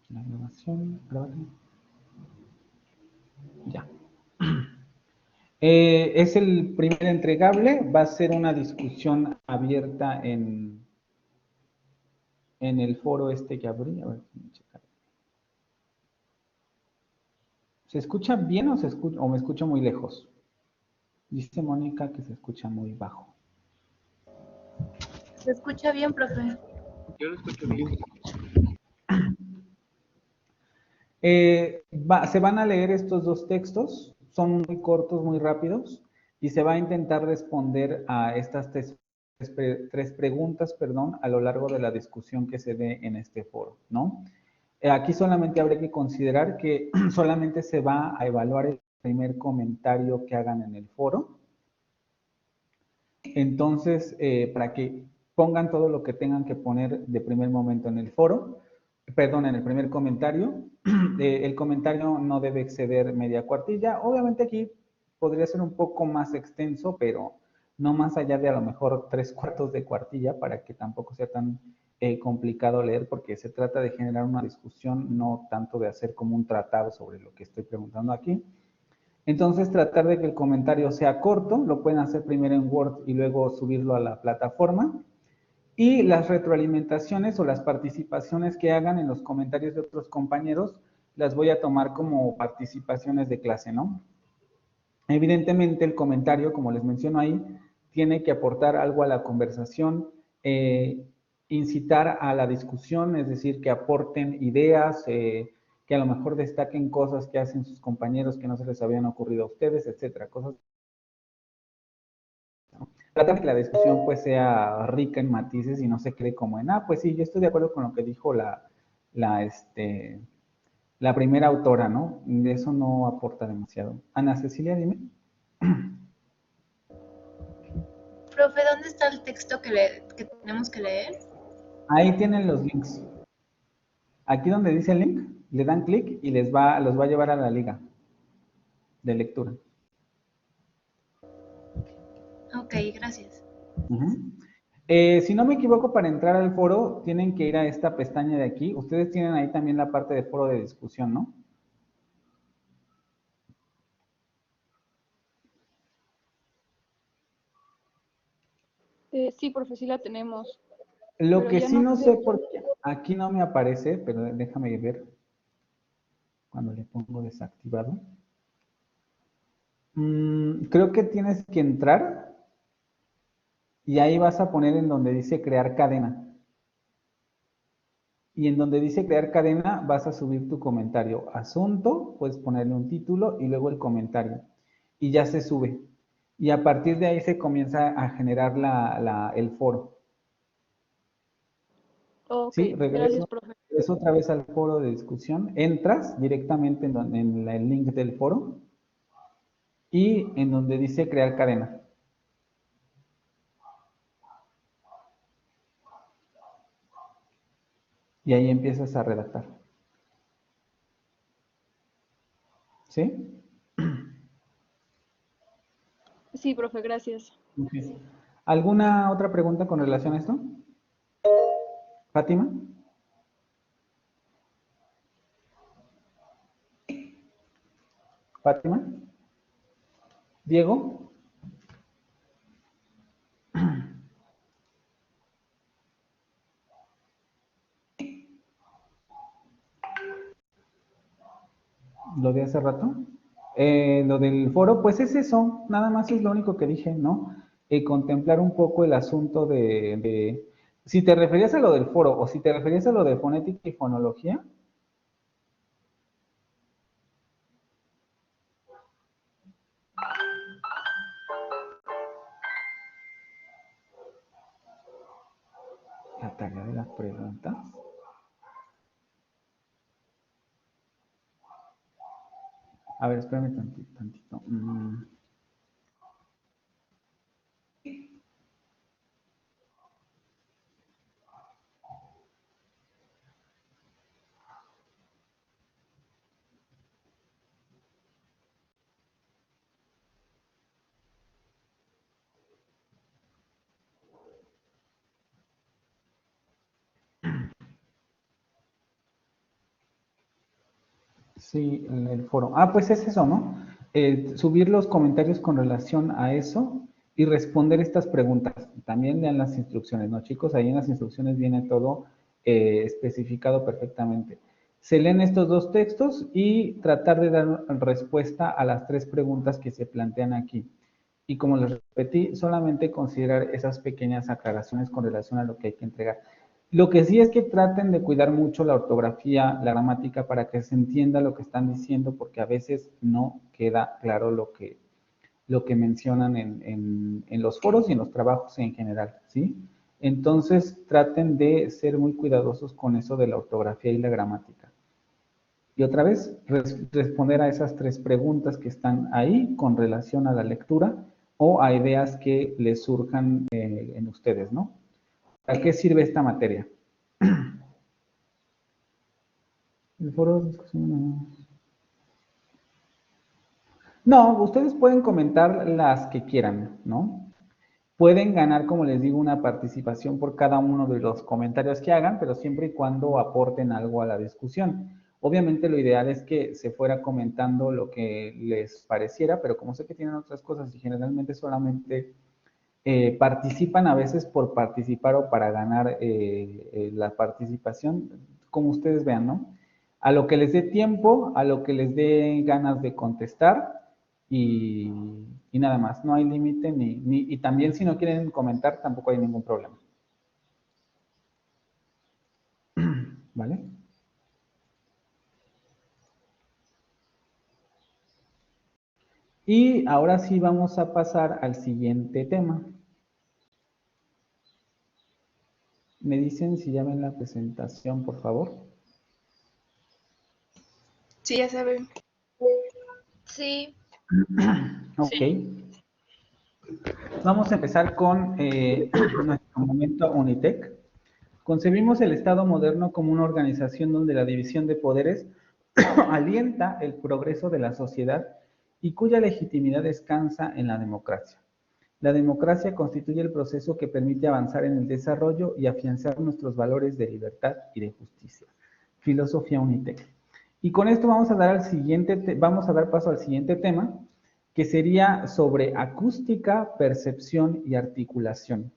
La grabación, ya. Es el primer entregable, va a ser una discusión abierta en el foro este que abrí. A ver, checar. ¿Se escucha bien o me escucho muy lejos? Dice Mónica que se escucha muy bajo. Se escucha bien, profe. Yo lo escucho bien. Se van a leer estos dos textos, son muy cortos, muy rápidos, y se va a intentar responder a estas tres preguntas, a lo largo de la discusión que se dé en este foro, ¿no? Aquí solamente habría que considerar que solamente se va a evaluar el primer comentario que hagan en el foro. Entonces, para que pongan todo lo que tengan que poner de primer momento en el foro, perdón, en el primer comentario, el comentario no debe exceder media cuartilla. Obviamente aquí podría ser un poco más extenso, pero no más allá de a lo mejor 3/4 de cuartilla para que tampoco sea tan complicado leer, porque se trata de generar una discusión, no tanto de hacer como un tratado sobre lo que estoy preguntando aquí. Entonces, tratar de que el comentario sea corto, lo pueden hacer primero en Word y luego subirlo a la plataforma. Y las retroalimentaciones o las participaciones que hagan en los comentarios de otros compañeros, las voy a tomar como participaciones de clase, ¿no? Evidentemente, el comentario, como les menciono ahí, tiene que aportar algo a la conversación, incitar a la discusión, es decir, que aporten ideas, que a lo mejor destaquen cosas que hacen sus compañeros que no se les habían ocurrido a ustedes, etcétera, cosas. Trata de que la discusión pues sea rica en matices y no se cree como en, pues sí, yo estoy de acuerdo con lo que dijo la primera autora, ¿no? De eso no aporta demasiado. Ana Cecilia, dime. Profe, ¿dónde está el texto que tenemos que leer? Ahí tienen los links. Aquí donde dice el link, le dan clic y los va a llevar a la liga de lectura. Ok, gracias. Si no me equivoco, para entrar al foro tienen que ir a esta pestaña de aquí. Ustedes tienen ahí también la parte de foro de discusión, ¿no? Sí, profe, sí la tenemos. Lo Pero que ya sí no no sé. sé por qué aquí no me aparece, pero déjame ver cuando le pongo desactivado. Creo que tienes que entrar y ahí vas a poner en donde dice crear cadena. Y en donde dice crear cadena vas a subir tu comentario. Asunto, puedes ponerle un título y luego el comentario. Y ya se sube. Y a partir de ahí se comienza a generar el foro. Ok, ¿Sí? gracias, profe. Regreso otra vez al foro de discusión. Entras directamente en el link del foro y en donde dice crear cadena. Y ahí empiezas a redactar. ¿Sí? Sí, profe, gracias. Okay. ¿Alguna otra pregunta con relación a esto? ¿Fátima? ¿Fátima? ¿Diego? Lo de hace rato. Lo del foro, pues es eso, nada más es lo único que dije, ¿no? Contemplar un poco el asunto si te referías a lo del foro o si te referías a lo de fonética y fonología. La tarea de las preguntas. A ver, espérame tantito. Sí, el foro. Ah, pues es eso, ¿no? Subir los comentarios con relación a eso y responder estas preguntas. También lean las instrucciones, ¿no, chicos? Ahí en las instrucciones viene todo especificado perfectamente. Se leen estos dos textos y tratar de dar respuesta a las 3 preguntas que se plantean aquí. Y como les repetí, solamente considerar esas pequeñas aclaraciones con relación a lo que hay que entregar. Lo que sí es que traten de cuidar mucho la ortografía, la gramática, para que se entienda lo que están diciendo, porque a veces no queda claro lo que mencionan en los foros y en los trabajos en general, ¿sí? Entonces, traten de ser muy cuidadosos con eso de la ortografía y la gramática. Y otra vez, responder a esas 3 preguntas que están ahí con relación a la lectura o a ideas que les surjan en ustedes, ¿no? ¿Para qué sirve esta materia? El foro de discusión. No, ustedes pueden comentar las que quieran, ¿no? Pueden ganar, como les digo, una participación por cada uno de los comentarios que hagan, pero siempre y cuando aporten algo a la discusión. Obviamente lo ideal es que se fuera comentando lo que les pareciera, pero como sé que tienen otras cosas y generalmente solamente participan a veces por participar o para ganar la participación, como ustedes vean, ¿no? A lo que les dé tiempo, a lo que les dé ganas de contestar y, y nada más. No hay límite y también si no quieren comentar tampoco hay ningún problema. ¿Vale? Y ahora sí vamos a pasar al siguiente tema. Me dicen si ya ven la presentación, por favor. Sí, ya saben. Sí. Ok. Vamos a empezar con nuestro momento Unitec. Concebimos el Estado moderno como una organización donde la división de poderes alienta el progreso de la sociedad y cuya legitimidad descansa en la democracia. La democracia constituye el proceso que permite avanzar en el desarrollo y afianzar nuestros valores de libertad y de justicia. Filosofía Unitec. Y con esto vamos a dar paso al siguiente tema, que sería sobre acústica, percepción y articulación.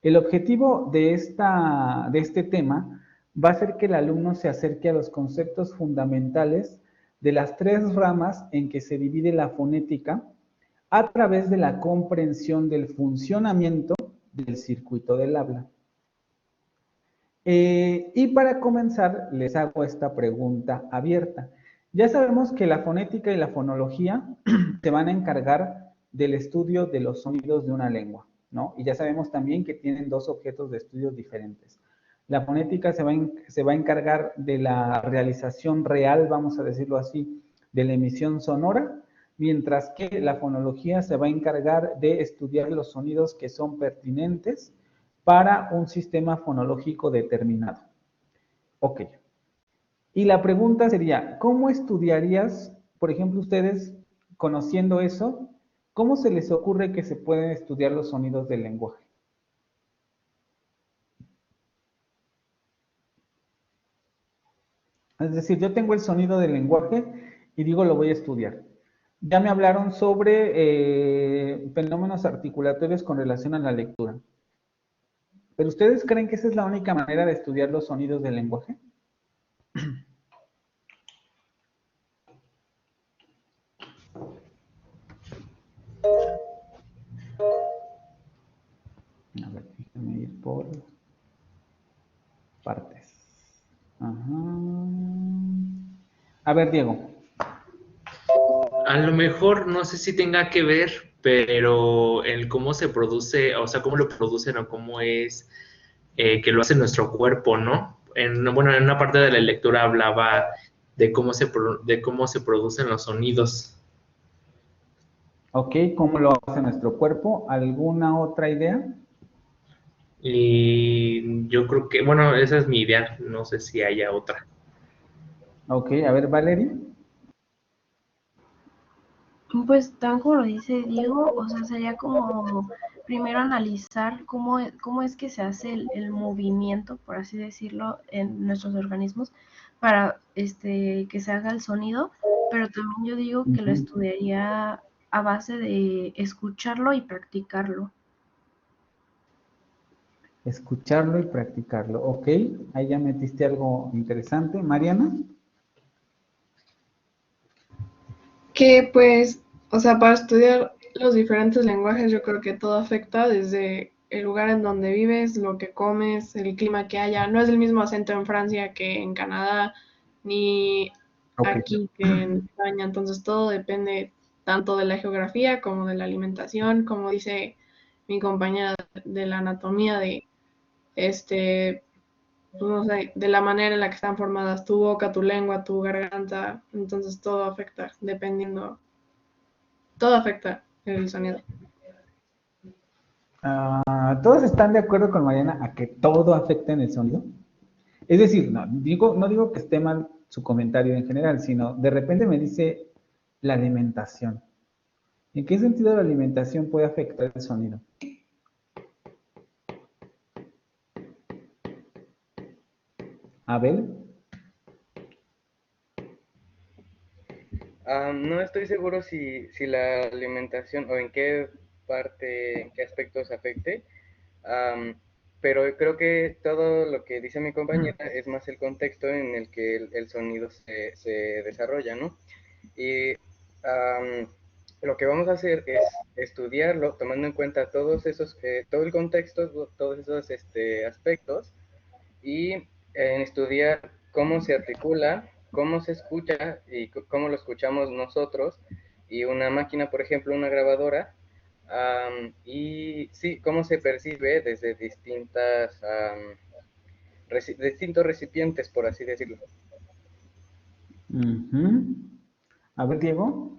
El objetivo de este tema va a ser que el alumno se acerque a los conceptos fundamentales de las 3 ramas en que se divide la fonética a través de la comprensión del funcionamiento del circuito del habla. Y para comenzar, les hago esta pregunta abierta. Ya sabemos que la fonética y la fonología se van a encargar del estudio de los sonidos de una lengua, ¿no? Y ya sabemos también que tienen 2 objetos de estudio diferentes. La fonética se va a encargar de la realización real, vamos a decirlo así, de la emisión sonora, mientras que la fonología se va a encargar de estudiar los sonidos que son pertinentes para un sistema fonológico determinado. Ok. Y la pregunta sería, ¿cómo estudiarías, por ejemplo, ustedes, conociendo eso, cómo se les ocurre que se pueden estudiar los sonidos del lenguaje? Es decir, yo tengo el sonido del lenguaje y digo, lo voy a estudiar. Ya me hablaron sobre fenómenos articulatorios con relación a la lectura. ¿Pero ustedes creen que esa es la única manera de estudiar los sonidos del lenguaje? A ver, déjenme ir por partes. Ajá. A ver, Diego. A lo mejor no sé si tenga que ver, pero el cómo se produce, o sea, cómo lo producen o cómo es que lo hace nuestro cuerpo, ¿no? Bueno, en una parte de la lectura hablaba de de cómo se producen los sonidos. Ok, ¿cómo lo hace nuestro cuerpo? ¿Alguna otra idea? Y yo creo que, bueno, esa es mi idea, no sé si haya otra. Ok, a ver, Valerie. Pues tan como lo dice Diego, o sea, sería como primero analizar cómo es que se hace el movimiento, por así decirlo, en nuestros organismos para que se haga el sonido, pero también yo digo que lo Ujú. estudiaría a base de escucharlo y practicarlo. Escucharlo y practicarlo. Ok, ahí ya metiste algo interesante. Mariana. Que pues, o sea, para estudiar los diferentes lenguajes yo creo que todo afecta desde el lugar en donde vives, lo que comes, el clima que haya. No es el mismo acento en Francia que en Canadá, ni Ok. aquí que en España. Entonces todo depende tanto de la geografía como de la alimentación, como dice mi compañera de la anatomía, de pues, no sé, de la manera en la que están formadas tu boca, tu lengua, tu garganta. Entonces todo afecta, dependiendo, todo afecta el sonido. ¿Todos están de acuerdo con Mariana a que todo afecta en el sonido? Es decir, no digo que esté mal su comentario en general, sino de repente me dice la alimentación. ¿En qué sentido la alimentación puede afectar el sonido? Abel. No estoy seguro si la alimentación o en qué parte, en qué aspectos afecte, am, pero creo que todo lo que dice mi compañera es más el contexto en el que el sonido se desarrolla, ¿no? Y lo que vamos a hacer es estudiarlo tomando en cuenta todos esos, todo el contexto, todos esos aspectos y estudiar cómo se articula, cómo se escucha y cómo lo escuchamos nosotros y una máquina, por ejemplo, una grabadora, y sí, cómo se percibe desde distintos recipientes, por así decirlo. Ujú. A ver, Diego.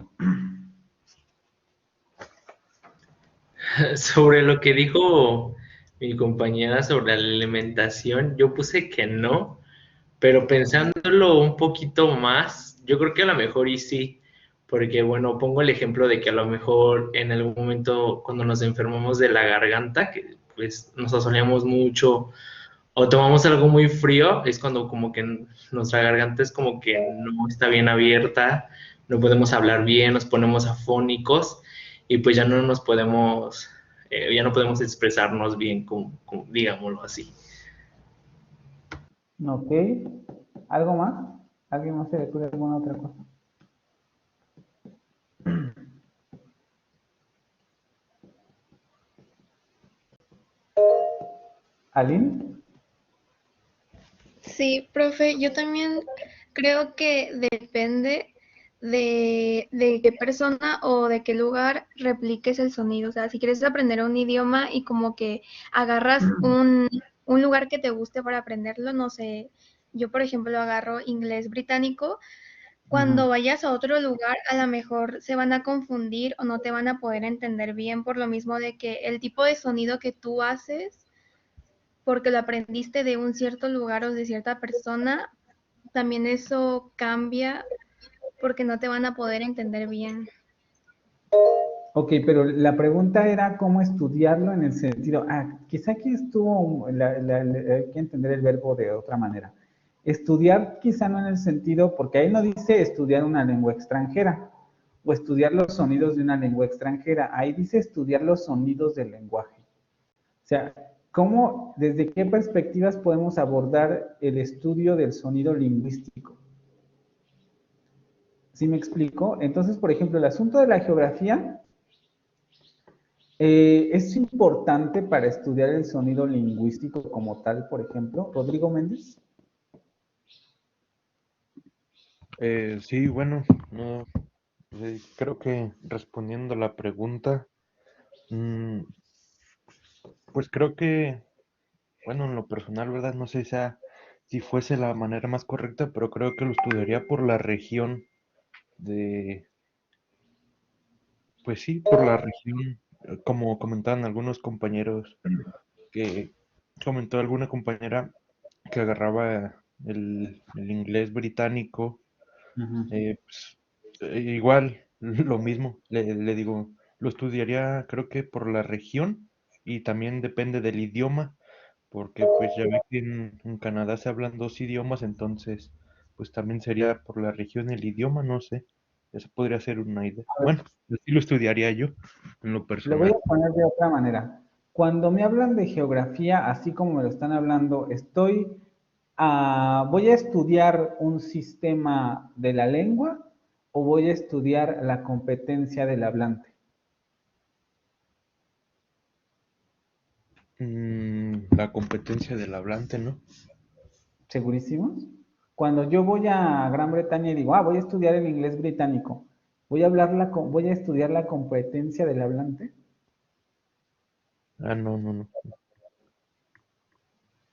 Sobre lo que dijo mi compañera sobre la alimentación, yo puse que no, pero pensándolo un poquito más, yo creo que a lo mejor y sí, porque bueno, pongo el ejemplo de que a lo mejor en algún momento cuando nos enfermamos de la garganta, que pues nos asoleamos mucho o tomamos algo muy frío, es cuando como que nuestra garganta es como que no está bien abierta, no podemos hablar bien, nos ponemos afónicos y pues ya no podemos expresarnos bien, digámoslo así. Ok. ¿Algo más? ¿Alguien más se le ocurre alguna otra cosa? ¿Aline? Sí, profe, yo también creo que depende de qué persona o de qué lugar repliques el sonido. O sea, si quieres aprender un idioma y como que agarras un lugar que te guste para aprenderlo, no sé, yo por ejemplo agarro inglés británico. Cuando Ujú. vayas a otro lugar, a lo mejor se van a confundir o no te van a poder entender bien por lo mismo de que el tipo de sonido que tú haces, porque lo aprendiste de un cierto lugar o de cierta persona, también eso cambia porque no te van a poder entender bien. Ok, pero la pregunta era cómo estudiarlo en el sentido, quizá aquí estuvo, hay que entender el verbo de otra manera. Estudiar quizá no en el sentido, porque ahí no dice estudiar una lengua extranjera o estudiar los sonidos de una lengua extranjera, ahí dice estudiar los sonidos del lenguaje. O sea, desde qué perspectivas podemos abordar el estudio del sonido lingüístico? ¿Sí me explico? Entonces, por ejemplo, el asunto de la geografía es importante para estudiar el sonido lingüístico como tal, por ejemplo. Rodrigo Méndez. Sí, bueno, no, creo que respondiendo a la pregunta, mm, pues creo que, bueno, en lo personal, ¿verdad? No sé si fuese la manera más correcta, pero creo que lo estudiaría por la región de, pues sí, por la región, como comentaban algunos compañeros, que comentó alguna compañera que agarraba el inglés británico, Ujú. pues, igual lo mismo, le digo, lo estudiaría creo que por la región y también depende del idioma, porque pues ya ve que en Canadá se hablan dos idiomas, entonces pues también sería por la región el idioma, no sé, eso podría ser una idea. A ver, Bueno, así lo estudiaría yo en lo le voy personal. a poner de otra manera. Cuando me hablan de geografía, así como me lo están hablando, ¿voy a estudiar un sistema de la lengua o voy a estudiar la competencia del hablante? La competencia del hablante, ¿no? ¿Segurísimos? Cuando yo voy a Gran Bretaña y digo, voy a estudiar el inglés británico, ¿voy a estudiar la competencia del hablante? Ah, no, no, no.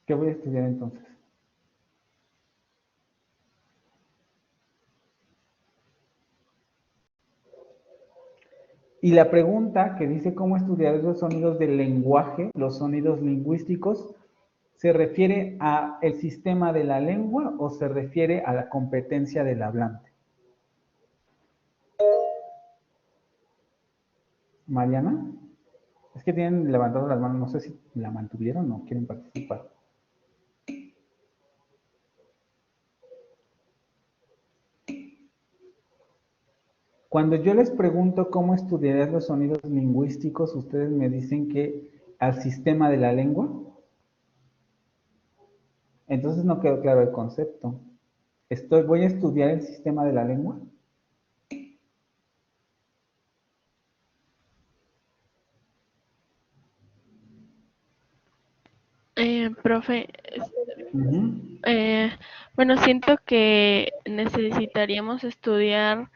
¿Qué voy a estudiar entonces? Y la pregunta que dice cómo estudiar los sonidos del lenguaje, los sonidos lingüísticos, ¿se refiere a el sistema de la lengua o se refiere a la competencia del hablante? Mariana, es que tienen levantado las manos, no sé si la mantuvieron o quieren participar. Cuando yo les pregunto cómo estudiarás los sonidos lingüísticos, ustedes me dicen que al sistema de la lengua. Entonces no quedó claro el concepto. ¿Voy a estudiar el sistema de la lengua? Profe, Ujú. bueno, siento que necesitaríamos estudiar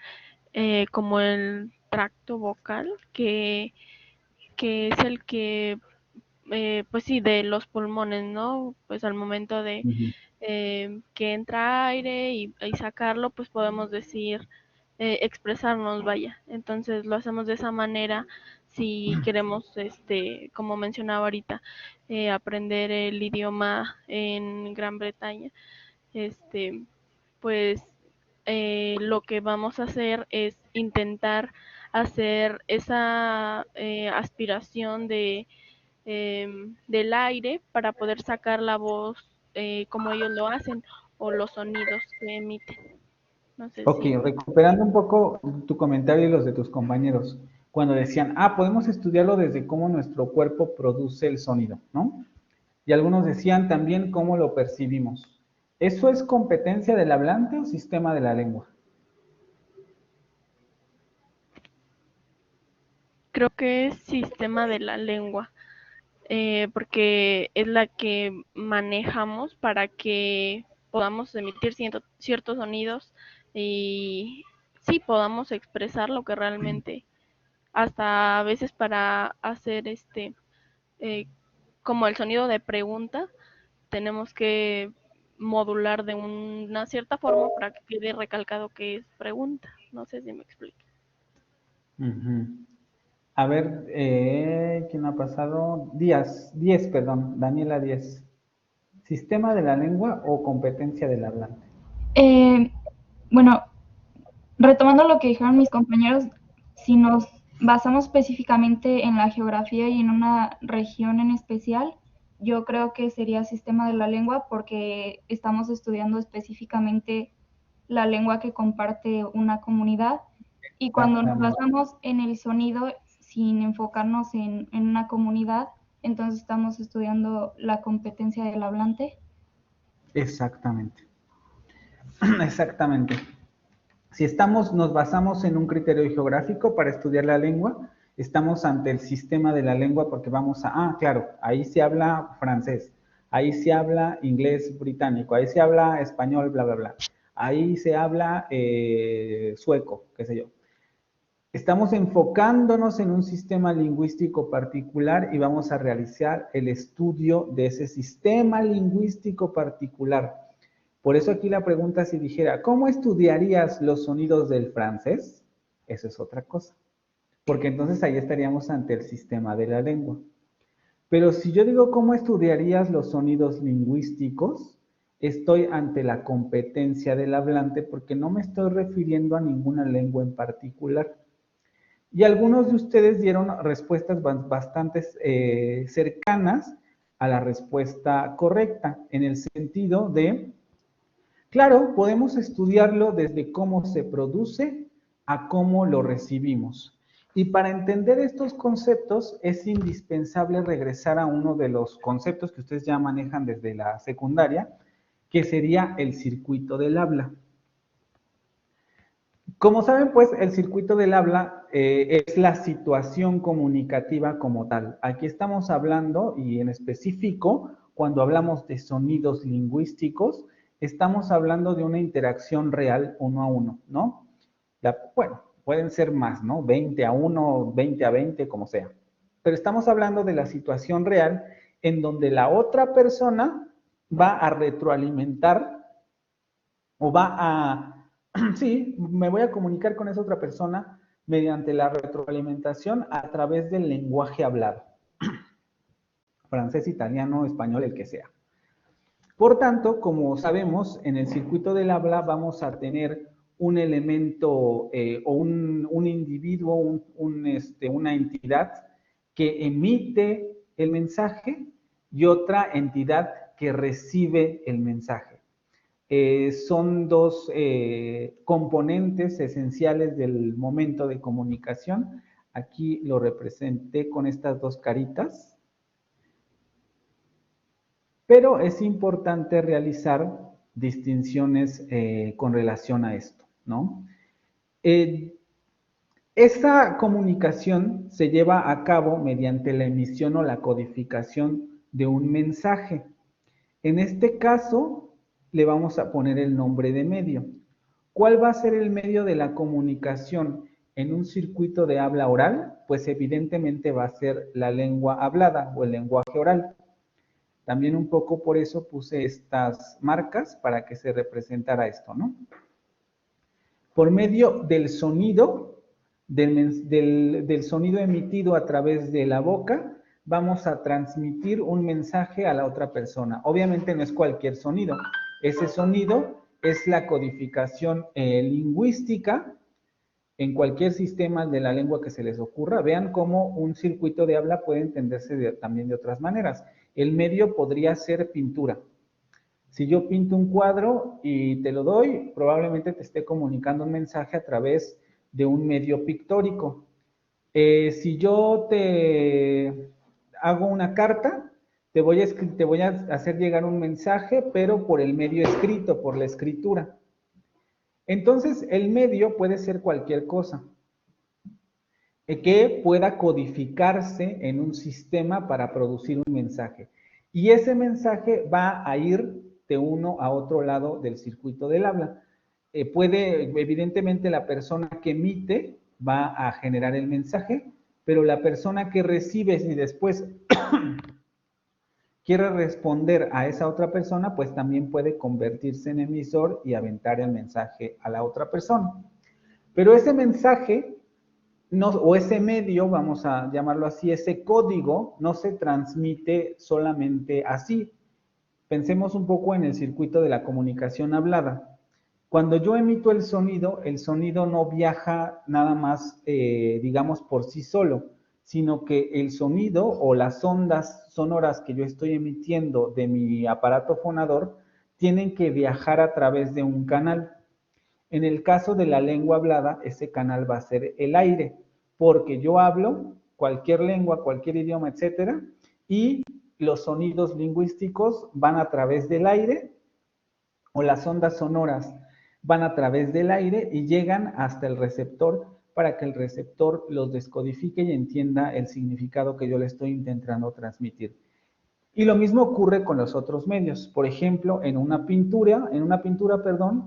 como el tracto vocal, que es el que, pues sí, de los pulmones, ¿no? Pues al momento de Ujú. que entra aire y sacarlo, pues podemos decir, expresarnos, vaya. Entonces lo hacemos de esa manera si queremos, como mencionaba ahorita, aprender el idioma en Gran Bretaña. Este, pues lo que vamos a hacer es intentar hacer esa aspiración del aire para poder sacar la voz como ellos lo hacen o los sonidos que emiten. No sé Ok, si... recuperando un poco tu comentario y los de tus compañeros, cuando decían, podemos estudiarlo desde cómo nuestro cuerpo produce el sonido, ¿no? Y algunos decían también cómo lo percibimos. ¿Eso es competencia del hablante o sistema de la lengua? Creo que es sistema de la lengua, porque es la que manejamos para que podamos emitir ciertos sonidos y sí podamos expresar lo que realmente, hasta a veces para hacer eh, como el sonido de pregunta, tenemos que modular de una cierta forma para que quede recalcado que es pregunta. No sé si me explico. Ujú. A ver, ¿quién ha pasado? Perdón, Daniela Díaz. ¿Sistema de la lengua o competencia del hablante? Bueno, retomando lo que dijeron mis compañeros, si nos basamos específicamente en la geografía y en una región en especial, yo creo que sería sistema de la lengua porque estamos estudiando específicamente la lengua que comparte una comunidad y cuando nos Exactamente. basamos en el sonido sin enfocarnos en una comunidad, entonces estamos estudiando la competencia del hablante. Exactamente. Exactamente. Si nos basamos en un criterio geográfico para estudiar la lengua, estamos ante el sistema de la lengua porque claro, ahí se habla francés, ahí se habla inglés británico, ahí se habla español, bla, bla, bla. Ahí se habla sueco, qué sé yo. Estamos enfocándonos en un sistema lingüístico particular y vamos a realizar el estudio de ese sistema lingüístico particular. Por eso aquí la pregunta si dijera, ¿cómo estudiarías los sonidos del francés? Eso es otra cosa. Porque entonces ahí estaríamos ante el sistema de la lengua. Pero si yo digo, ¿cómo estudiarías los sonidos lingüísticos? Estoy ante la competencia del hablante porque no me estoy refiriendo a ninguna lengua en particular. Y algunos de ustedes dieron respuestas bastante cercanas a la respuesta correcta, en el sentido de, claro, podemos estudiarlo desde cómo se produce a cómo lo recibimos. Y para entender estos conceptos es indispensable regresar a uno de los conceptos que ustedes ya manejan desde la secundaria, que sería el circuito del habla. Como saben, pues, el circuito del habla es la situación comunicativa como tal. Aquí estamos hablando, y en específico, cuando hablamos de sonidos lingüísticos, estamos hablando de una interacción real uno a uno, ¿no? Bueno, pueden ser más, ¿no? 20 a 1, 20 a 20, como sea. Pero estamos hablando de la situación real en donde la otra persona va a retroalimentar o va a... Sí, me voy a comunicar con esa otra persona mediante la retroalimentación a través del lenguaje hablado. Francés, italiano, español, el que sea. Por tanto, como sabemos, en el circuito del habla vamos a tener un elemento o un individuo, una entidad que emite el mensaje y otra entidad que recibe el mensaje. Son dos componentes esenciales del momento de comunicación. Aquí lo representé con estas dos caritas. Pero es importante realizar distinciones con relación a esto, ¿no? Esta comunicación se lleva a cabo mediante la emisión o la codificación de un mensaje. En este caso, le vamos a poner el nombre de medio. ¿Cuál va a ser el medio de la comunicación en un circuito de habla oral? Pues evidentemente va a ser la lengua hablada o el lenguaje oral. También un poco por eso puse estas marcas para que se representara esto, ¿no? Por medio del sonido, del sonido emitido a través de la boca, vamos a transmitir un mensaje a la otra persona. Obviamente no es cualquier sonido. Ese sonido es la codificación lingüística en cualquier sistema de la lengua que se les ocurra. Vean cómo un circuito de habla puede entenderse también de otras maneras. El medio podría ser pintura. Si yo pinto un cuadro y te lo doy, probablemente te esté comunicando un mensaje a través de un medio pictórico. Si yo te hago una carta, te voy a hacer llegar un mensaje, pero por el medio escrito, por la escritura. Entonces, el medio puede ser cualquier cosa que pueda codificarse en un sistema para producir un mensaje. Y ese mensaje va a ir de uno a otro lado del circuito del habla. Evidentemente, la persona que emite va a generar el mensaje, pero la persona que recibe, si después quiere responder a esa otra persona, pues también puede convertirse en emisor y aventar el mensaje a la otra persona. Pero ese mensaje, o ese medio, vamos a llamarlo así, ese código, no se transmite solamente así. Pensemos un poco en el circuito de la comunicación hablada. Cuando yo emito el sonido no viaja nada más, digamos, por sí solo, sino que el sonido o las ondas sonoras que yo estoy emitiendo de mi aparato fonador tienen que viajar a través de un canal. En el caso de la lengua hablada, ese canal va a ser el aire, porque yo hablo cualquier lengua, cualquier idioma, etcétera, y los sonidos lingüísticos van a través del aire, o las ondas sonoras van a través del aire y llegan hasta el receptor para que el receptor los descodifique y entienda el significado que yo le estoy intentando transmitir. Y lo mismo ocurre con los otros medios. Por ejemplo, en una pintura,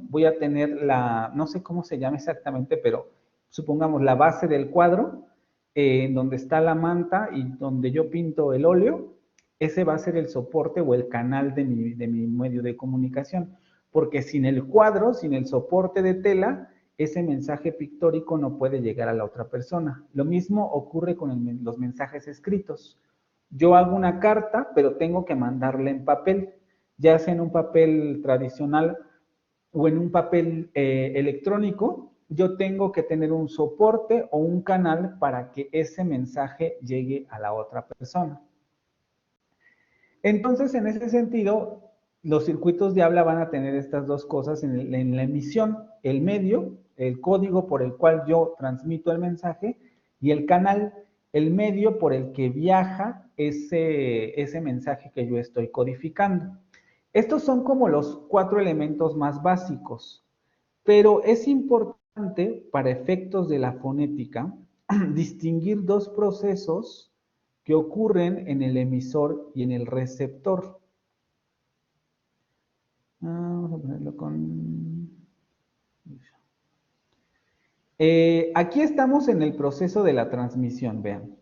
voy a tener no sé cómo se llama exactamente, pero supongamos la base del cuadro, donde está la manta y donde yo pinto el óleo, ese va a ser el soporte o el canal de mi medio de comunicación. Porque sin el cuadro, sin el soporte de tela, ese mensaje pictórico no puede llegar a la otra persona. Lo mismo ocurre con los mensajes escritos. Yo hago una carta, pero tengo que mandarla en papel, ya sea en un papel tradicional o en un papel electrónico, yo tengo que tener un soporte o un canal para que ese mensaje llegue a la otra persona. Entonces, en ese sentido, los circuitos de habla van a tener estas dos cosas en la emisión: el medio, el código por el cual yo transmito el mensaje, y el canal, el medio por el que viaja ese mensaje que yo estoy codificando. Estos son como los 4 elementos más básicos, pero es importante para efectos de la fonética distinguir dos procesos que ocurren en el emisor y en el receptor. Vamos a ponerlo con... aquí estamos en el proceso de la transmisión, vean.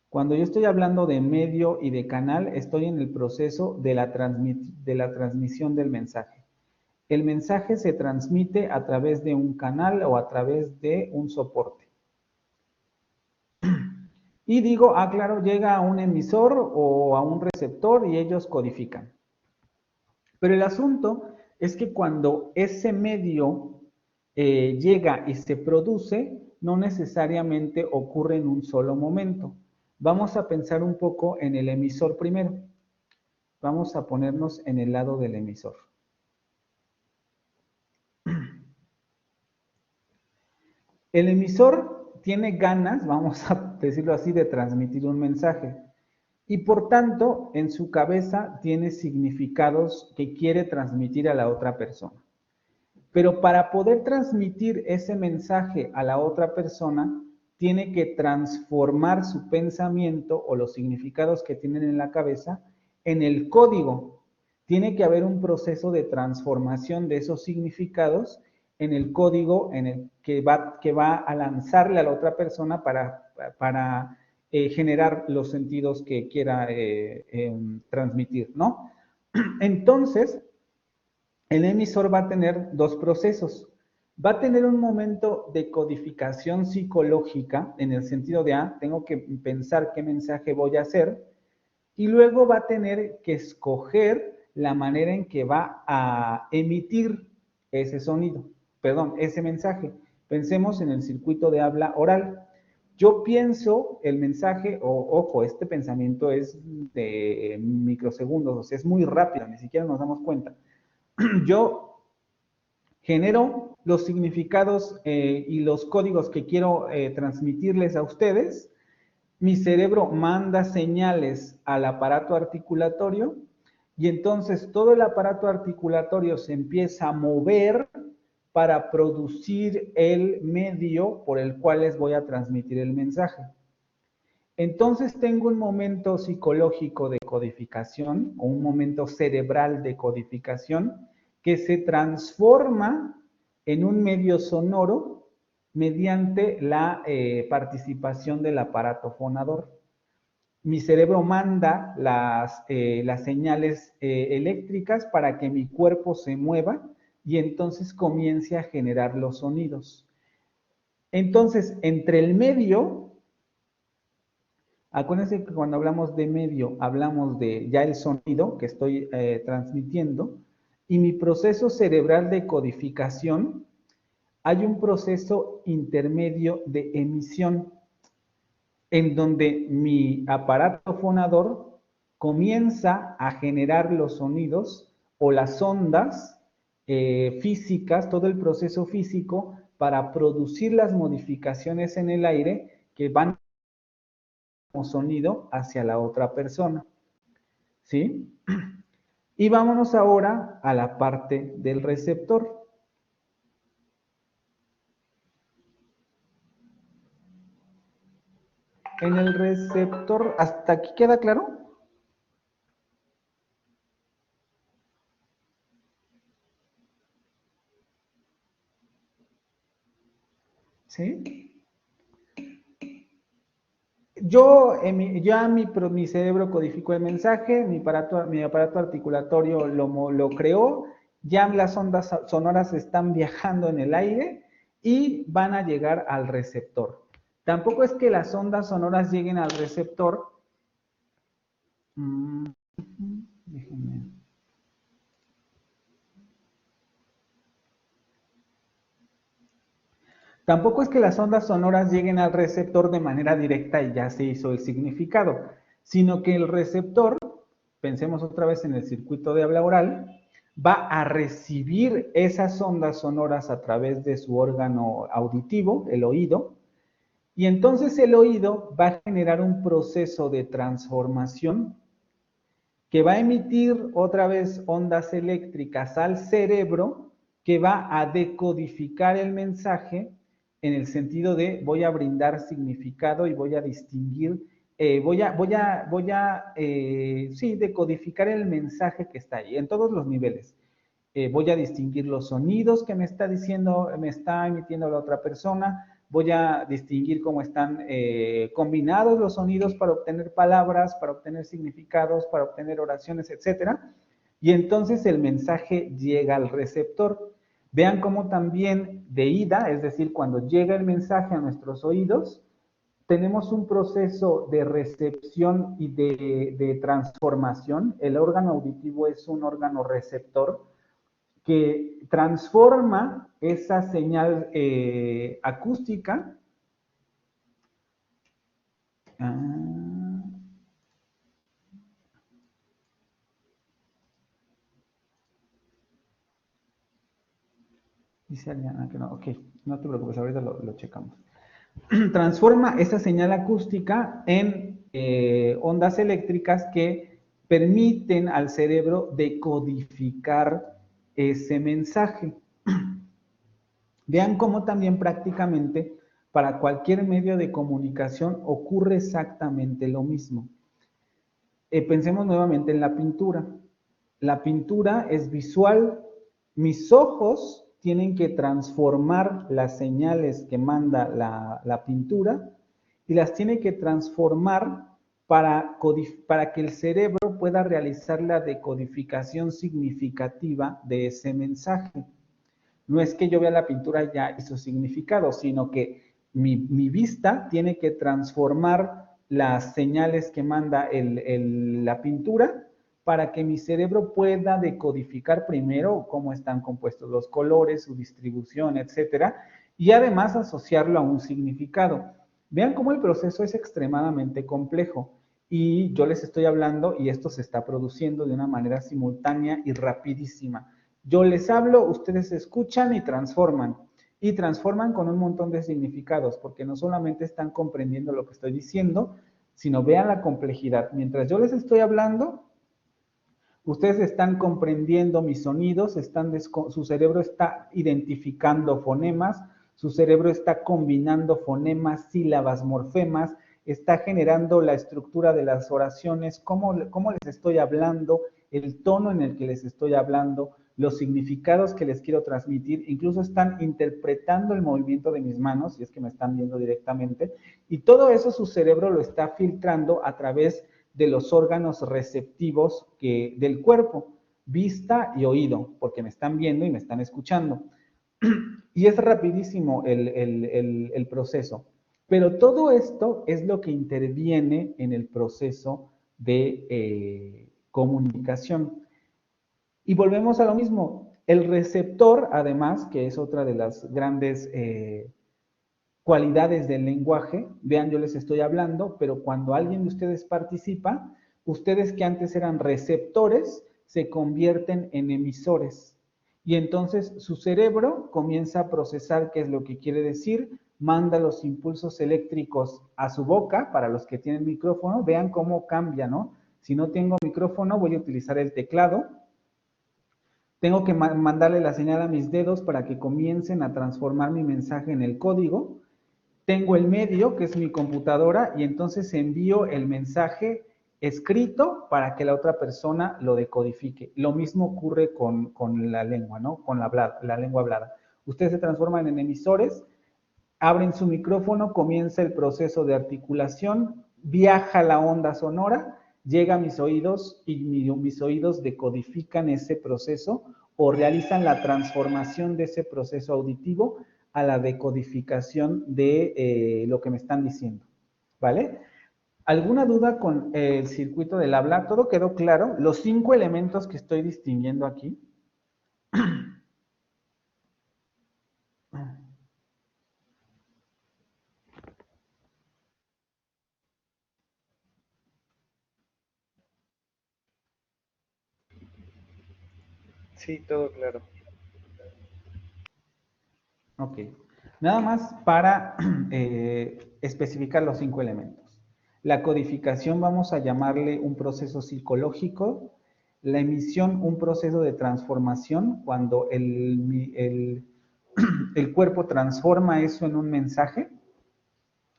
Cuando yo estoy hablando de medio y de canal, estoy en el proceso de la transmisión del mensaje. El mensaje se transmite a través de un canal o a través de un soporte. Y digo, claro, llega a un emisor o a un receptor y ellos codifican. Pero el asunto es que cuando ese medio llega y se produce, no necesariamente ocurre en un solo momento. Vamos a pensar un poco en el emisor primero. Vamos a ponernos en el lado del emisor. El emisor tiene ganas, vamos a decirlo así, de transmitir un mensaje. Y por tanto, en su cabeza tiene significados que quiere transmitir a la otra persona. Pero para poder transmitir ese mensaje a la otra persona, tiene que transformar su pensamiento o los significados que tienen en la cabeza en el código. Tiene que haber un proceso de transformación de esos significados en el código en el que va a lanzarle a la otra persona para generar los sentidos que quiera transmitir, ¿no? Entonces, el emisor va a tener dos procesos. Va a tener un momento de codificación psicológica, en el sentido de, tengo que pensar qué mensaje voy a hacer, y luego va a tener que escoger la manera en que va a emitir ese sonido, ese mensaje. Pensemos en el circuito de habla oral. Yo pienso el mensaje, ojo, este pensamiento es de microsegundos, o sea, es muy rápido, ni siquiera nos damos cuenta. Yo genero los significados y los códigos que quiero transmitirles a ustedes. Mi cerebro manda señales al aparato articulatorio y entonces todo el aparato articulatorio se empieza a mover para producir el medio por el cual les voy a transmitir el mensaje. Entonces tengo un momento psicológico de codificación o un momento cerebral de codificación que se transforma en un medio sonoro mediante la participación del aparato fonador. Mi cerebro manda las señales eléctricas para que mi cuerpo se mueva y entonces comience a generar los sonidos. Entonces, entre el medio... Acuérdense que cuando hablamos de medio, hablamos de ya el sonido que estoy transmitiendo, y mi proceso cerebral de codificación, hay un proceso intermedio de emisión, en donde mi aparato fonador comienza a generar los sonidos o las ondas físicas, todo el proceso físico, para producir las modificaciones en el aire que van como sonido hacia la otra persona, ¿sí? Y vámonos ahora a la parte del receptor. En el receptor, ¿hasta aquí queda claro? ¿Sí? Mi cerebro codificó el mensaje, mi aparato articulatorio lo creó, ya las ondas sonoras están viajando en el aire y van a llegar al receptor. Tampoco es que las ondas sonoras lleguen al receptor. Déjenme. Tampoco es que las ondas sonoras lleguen al receptor de manera directa y ya se hizo el significado, sino que el receptor, pensemos otra vez en el circuito de habla oral, va a recibir esas ondas sonoras a través de su órgano auditivo, el oído, y entonces el oído va a generar un proceso de transformación que va a emitir otra vez ondas eléctricas al cerebro, que va a decodificar el mensaje en el sentido de voy a brindar significado y voy a distinguir, sí, decodificar el mensaje que está ahí, en todos los niveles. Voy a distinguir los sonidos que me está diciendo, me está emitiendo la otra persona, voy a distinguir cómo están combinados los sonidos para obtener palabras, para obtener significados, para obtener oraciones, etc. Y entonces el mensaje llega al receptor. Vean cómo también de ida, es decir, cuando llega el mensaje a nuestros oídos, tenemos un proceso de recepción y de transformación. El órgano auditivo es un órgano receptor que transforma esa señal acústica dice Ariana que no, ok, no te preocupes, ahorita lo checamos. Transforma esa señal acústica en ondas eléctricas que permiten al cerebro decodificar ese mensaje. Vean cómo también prácticamente para cualquier medio de comunicación ocurre exactamente lo mismo. Pensemos nuevamente en la pintura. La pintura es visual. Mis ojos tienen que transformar las señales que manda la pintura y las tiene que transformar para que el cerebro pueda realizar la decodificación significativa de ese mensaje. No es que yo vea la pintura ya y su significado, sino que mi vista tiene que transformar las señales que manda la pintura para que mi cerebro pueda decodificar primero cómo están compuestos los colores, su distribución, etcétera, y además asociarlo a un significado. Vean cómo el proceso es extremadamente complejo y yo les estoy hablando y esto se está produciendo de una manera simultánea y rapidísima. Yo les hablo, ustedes escuchan y transforman con un montón de significados, porque no solamente están comprendiendo lo que estoy diciendo, sino vean la complejidad. Mientras yo les estoy hablando, ustedes están comprendiendo mis sonidos, su cerebro está identificando fonemas, su cerebro está combinando fonemas, sílabas, morfemas, está generando la estructura de las oraciones, cómo les estoy hablando, el tono en el que les estoy hablando, los significados que les quiero transmitir, incluso están interpretando el movimiento de mis manos, si es que me están viendo directamente, y todo eso su cerebro lo está filtrando a través de los órganos receptivos del cuerpo, vista y oído, porque me están viendo y me están escuchando. Y es rapidísimo el proceso. Pero todo esto es lo que interviene en el proceso de comunicación. Y volvemos a lo mismo. El receptor, además, que es otra de las grandes cualidades del lenguaje, vean, yo les estoy hablando, pero cuando alguien de ustedes participa, ustedes que antes eran receptores, se convierten en emisores. Y entonces su cerebro comienza a procesar qué es lo que quiere decir, manda los impulsos eléctricos a su boca, para los que tienen micrófono, vean cómo cambia, ¿no? Si no tengo micrófono, voy a utilizar el teclado. Tengo que mandarle la señal a mis dedos para que comiencen a transformar mi mensaje en el código. Tengo el medio, que es mi computadora, y entonces envío el mensaje escrito para que la otra persona lo decodifique. Lo mismo ocurre con la lengua, ¿no? Con la lengua hablada. Ustedes se transforman en emisores, abren su micrófono, comienza el proceso de articulación, viaja la onda sonora, llega a mis oídos y mis oídos decodifican ese proceso o realizan la transformación de ese proceso auditivo a la decodificación de lo que me están diciendo, ¿vale? ¿Alguna duda con el circuito del habla? ¿Todo quedó claro? Los 5 elementos que estoy distinguiendo aquí. Sí, todo claro. Ok. Nada más para especificar los 5 elementos. La codificación vamos a llamarle un proceso psicológico. La emisión, un proceso de transformación, cuando el cuerpo transforma eso en un mensaje.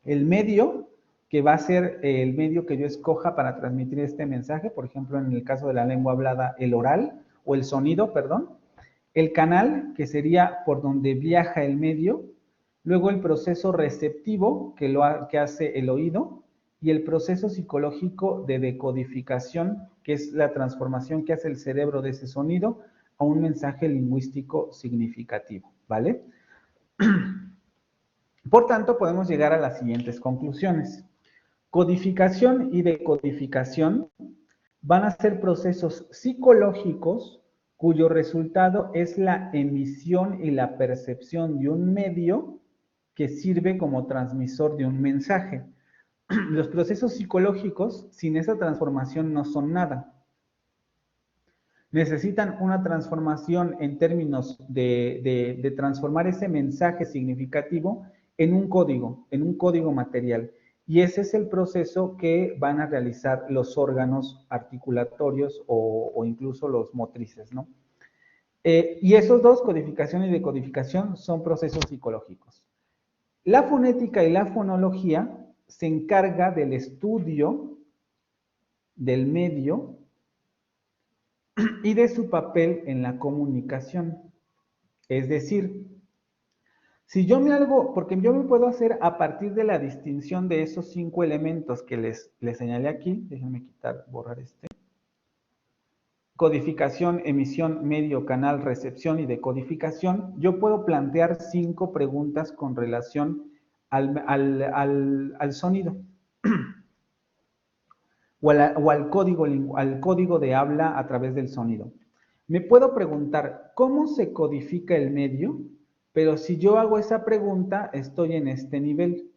El medio, que va a ser el medio que yo escoja para transmitir este mensaje, por ejemplo, en el caso de la lengua hablada, el oral, o el sonido, perdón. El canal, que sería por donde viaja el medio. Luego el proceso receptivo, que hace el oído. Y el proceso psicológico de decodificación, que es la transformación que hace el cerebro de ese sonido a un mensaje lingüístico significativo, ¿vale? Por tanto, podemos llegar a las siguientes conclusiones. Codificación y decodificación van a ser procesos psicológicos cuyo resultado es la emisión y la percepción de un medio que sirve como transmisor de un mensaje. Los procesos psicológicos, sin esa transformación, no son nada. Necesitan una transformación en términos de transformar ese mensaje significativo en un código material. Y ese es el proceso que van a realizar los órganos articulatorios o incluso los motrices, ¿no? Y esos dos, codificación y decodificación, son procesos psicológicos. La fonética y la fonología se encarga del estudio del medio y de su papel en la comunicación. Es decir, si yo me hago, porque yo me puedo hacer a partir de la distinción de esos 5 elementos que les señalé aquí, déjenme borrar este. Codificación, emisión, medio, canal, recepción y decodificación, yo puedo plantear 5 preguntas con relación al sonido o al código de habla a través del sonido. Me puedo preguntar, ¿cómo se codifica el medio? Pero si yo hago esa pregunta, estoy en este nivel.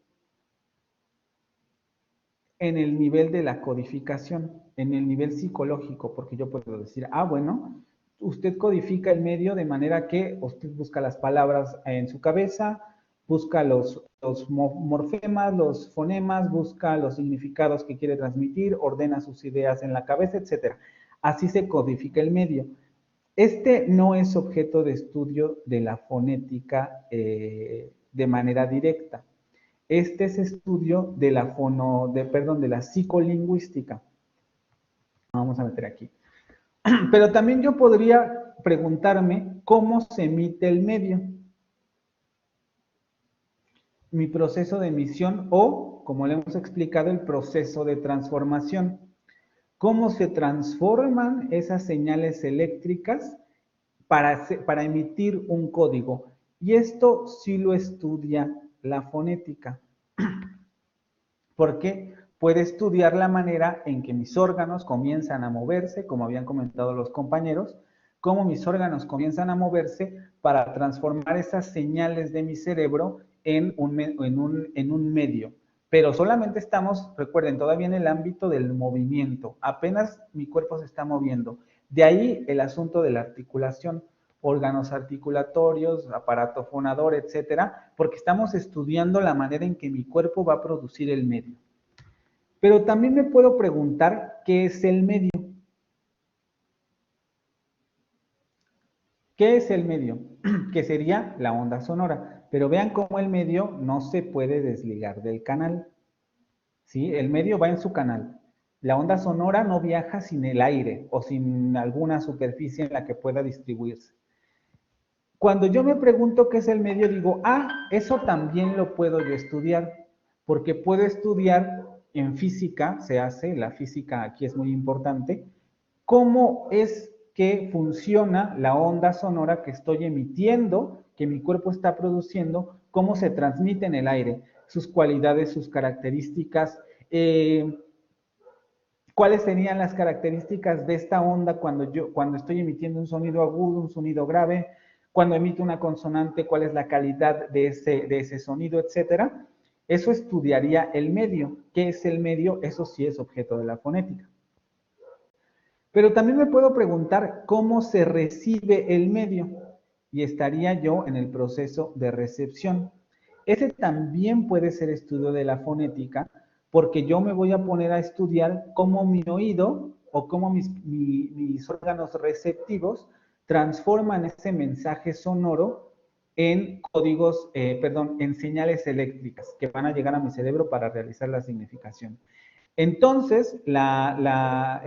En el nivel de la codificación, en el nivel psicológico, porque yo puedo decir, bueno, usted codifica el medio de manera que usted busca las palabras en su cabeza, busca los morfemas, los fonemas, busca los significados que quiere transmitir, ordena sus ideas en la cabeza, etc. Así se codifica el medio. Este no es objeto de estudio de la fonética de manera directa. Este es estudio de la psicolingüística. Vamos a meter aquí. Pero también yo podría preguntarme cómo se emite el medio. Mi proceso de emisión o, como le hemos explicado, el proceso de transformación. ¿Cómo se transforman esas señales eléctricas para emitir un código? Y esto sí lo estudia la fonética. Porque puede estudiar la manera en que mis órganos comienzan a moverse, como habían comentado los compañeros, cómo mis órganos comienzan a moverse para transformar esas señales de mi cerebro en un medio. Pero solamente estamos, recuerden, todavía en el ámbito del movimiento. Apenas mi cuerpo se está moviendo. De ahí el asunto de la articulación, órganos articulatorios, aparato fonador, etcétera, porque estamos estudiando la manera en que mi cuerpo va a producir el medio. Pero también me puedo preguntar, ¿qué es el medio? ¿Qué es el medio? Que sería la onda sonora. Pero vean cómo el medio no se puede desligar del canal. ¿Sí? El medio va en su canal. La onda sonora no viaja sin el aire o sin alguna superficie en la que pueda distribuirse. Cuando yo me pregunto qué es el medio, digo, eso también lo puedo yo estudiar, porque puedo estudiar en física, la física aquí es muy importante, cómo es que funciona la onda sonora que estoy emitiendo, que mi cuerpo está produciendo, cómo se transmite en el aire, sus cualidades, sus características, cuáles serían las características de esta onda cuando estoy emitiendo un sonido agudo, un sonido grave, cuando emito una consonante, cuál es la calidad de ese sonido, etcétera. Eso estudiaría el medio. ¿Qué es el medio? Eso sí es objeto de la fonética. Pero también me puedo preguntar cómo se recibe el medio y estaría yo en el proceso de recepción. Ese también puede ser estudio de la fonética, porque yo me voy a poner a estudiar cómo mi oído o cómo mis órganos receptivos transforman ese mensaje sonoro en códigos, en señales eléctricas que van a llegar a mi cerebro para realizar la significación. Entonces, la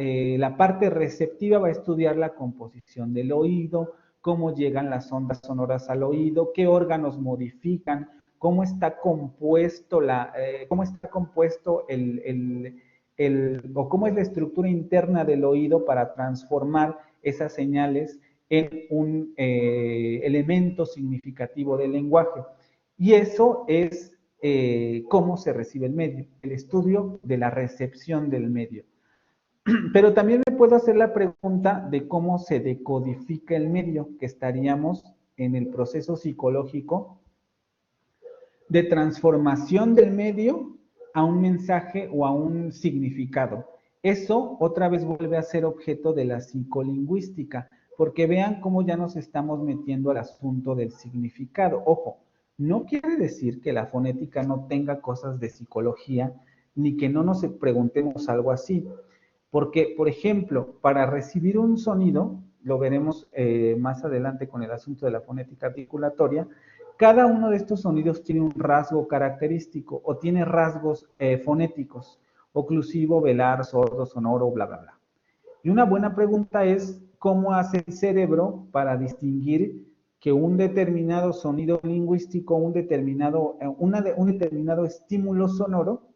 parte receptiva va a estudiar la composición del oído, cómo llegan las ondas sonoras al oído, qué órganos modifican, cómo está compuesto o cómo es la estructura interna del oído para transformar esas señales en un elemento significativo del lenguaje. Y eso es cómo se recibe el medio, el estudio de la recepción del medio. Pero también me puedo hacer la pregunta de cómo se decodifica el medio, que estaríamos en el proceso psicológico de transformación del medio a un mensaje o a un significado. Eso otra vez vuelve a ser objeto de la psicolingüística, porque vean cómo ya nos estamos metiendo al asunto del significado. Ojo, no quiere decir que la fonética no tenga cosas de psicología, ni que no nos preguntemos algo así. Porque, por ejemplo, para recibir un sonido, lo veremos más adelante con el asunto de la fonética articulatoria, cada uno de estos sonidos tiene un rasgo característico o tiene rasgos fonéticos, oclusivo, velar, sordo, sonoro, bla, bla, bla. Y una buena pregunta es, ¿cómo hace el cerebro para distinguir que un determinado sonido lingüístico, un determinado estímulo sonoro,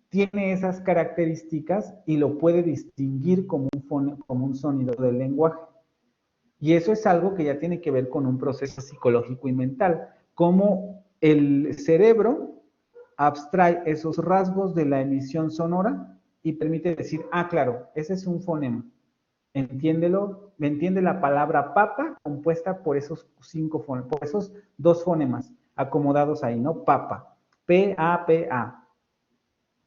tiene esas características y lo puede distinguir como un sonido del lenguaje? Y eso es algo que ya tiene que ver con un proceso psicológico y mental, cómo el cerebro abstrae esos rasgos de la emisión sonora y permite decir, ah, claro, ese es un fonema. Entiéndelo, me entiende la palabra papa compuesta por esos por esos dos fonemas acomodados ahí, ¿no? Papa, P-A-P-A.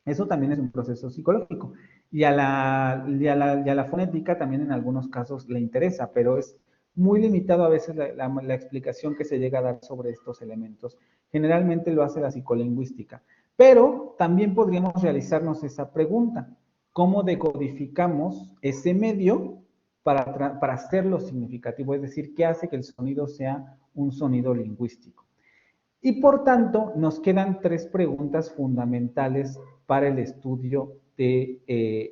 Eso también es un proceso psicológico. Y a la fonética también en algunos casos le interesa, pero es muy limitado a veces la explicación que se llega a dar sobre estos elementos. Generalmente lo hace la psicolingüística. Pero también podríamos realizarnos esa pregunta. ¿Cómo decodificamos ese medio para hacerlo significativo? Es decir, ¿qué hace que el sonido sea un sonido lingüístico? Y por tanto, nos quedan tres preguntas fundamentales para el estudio de,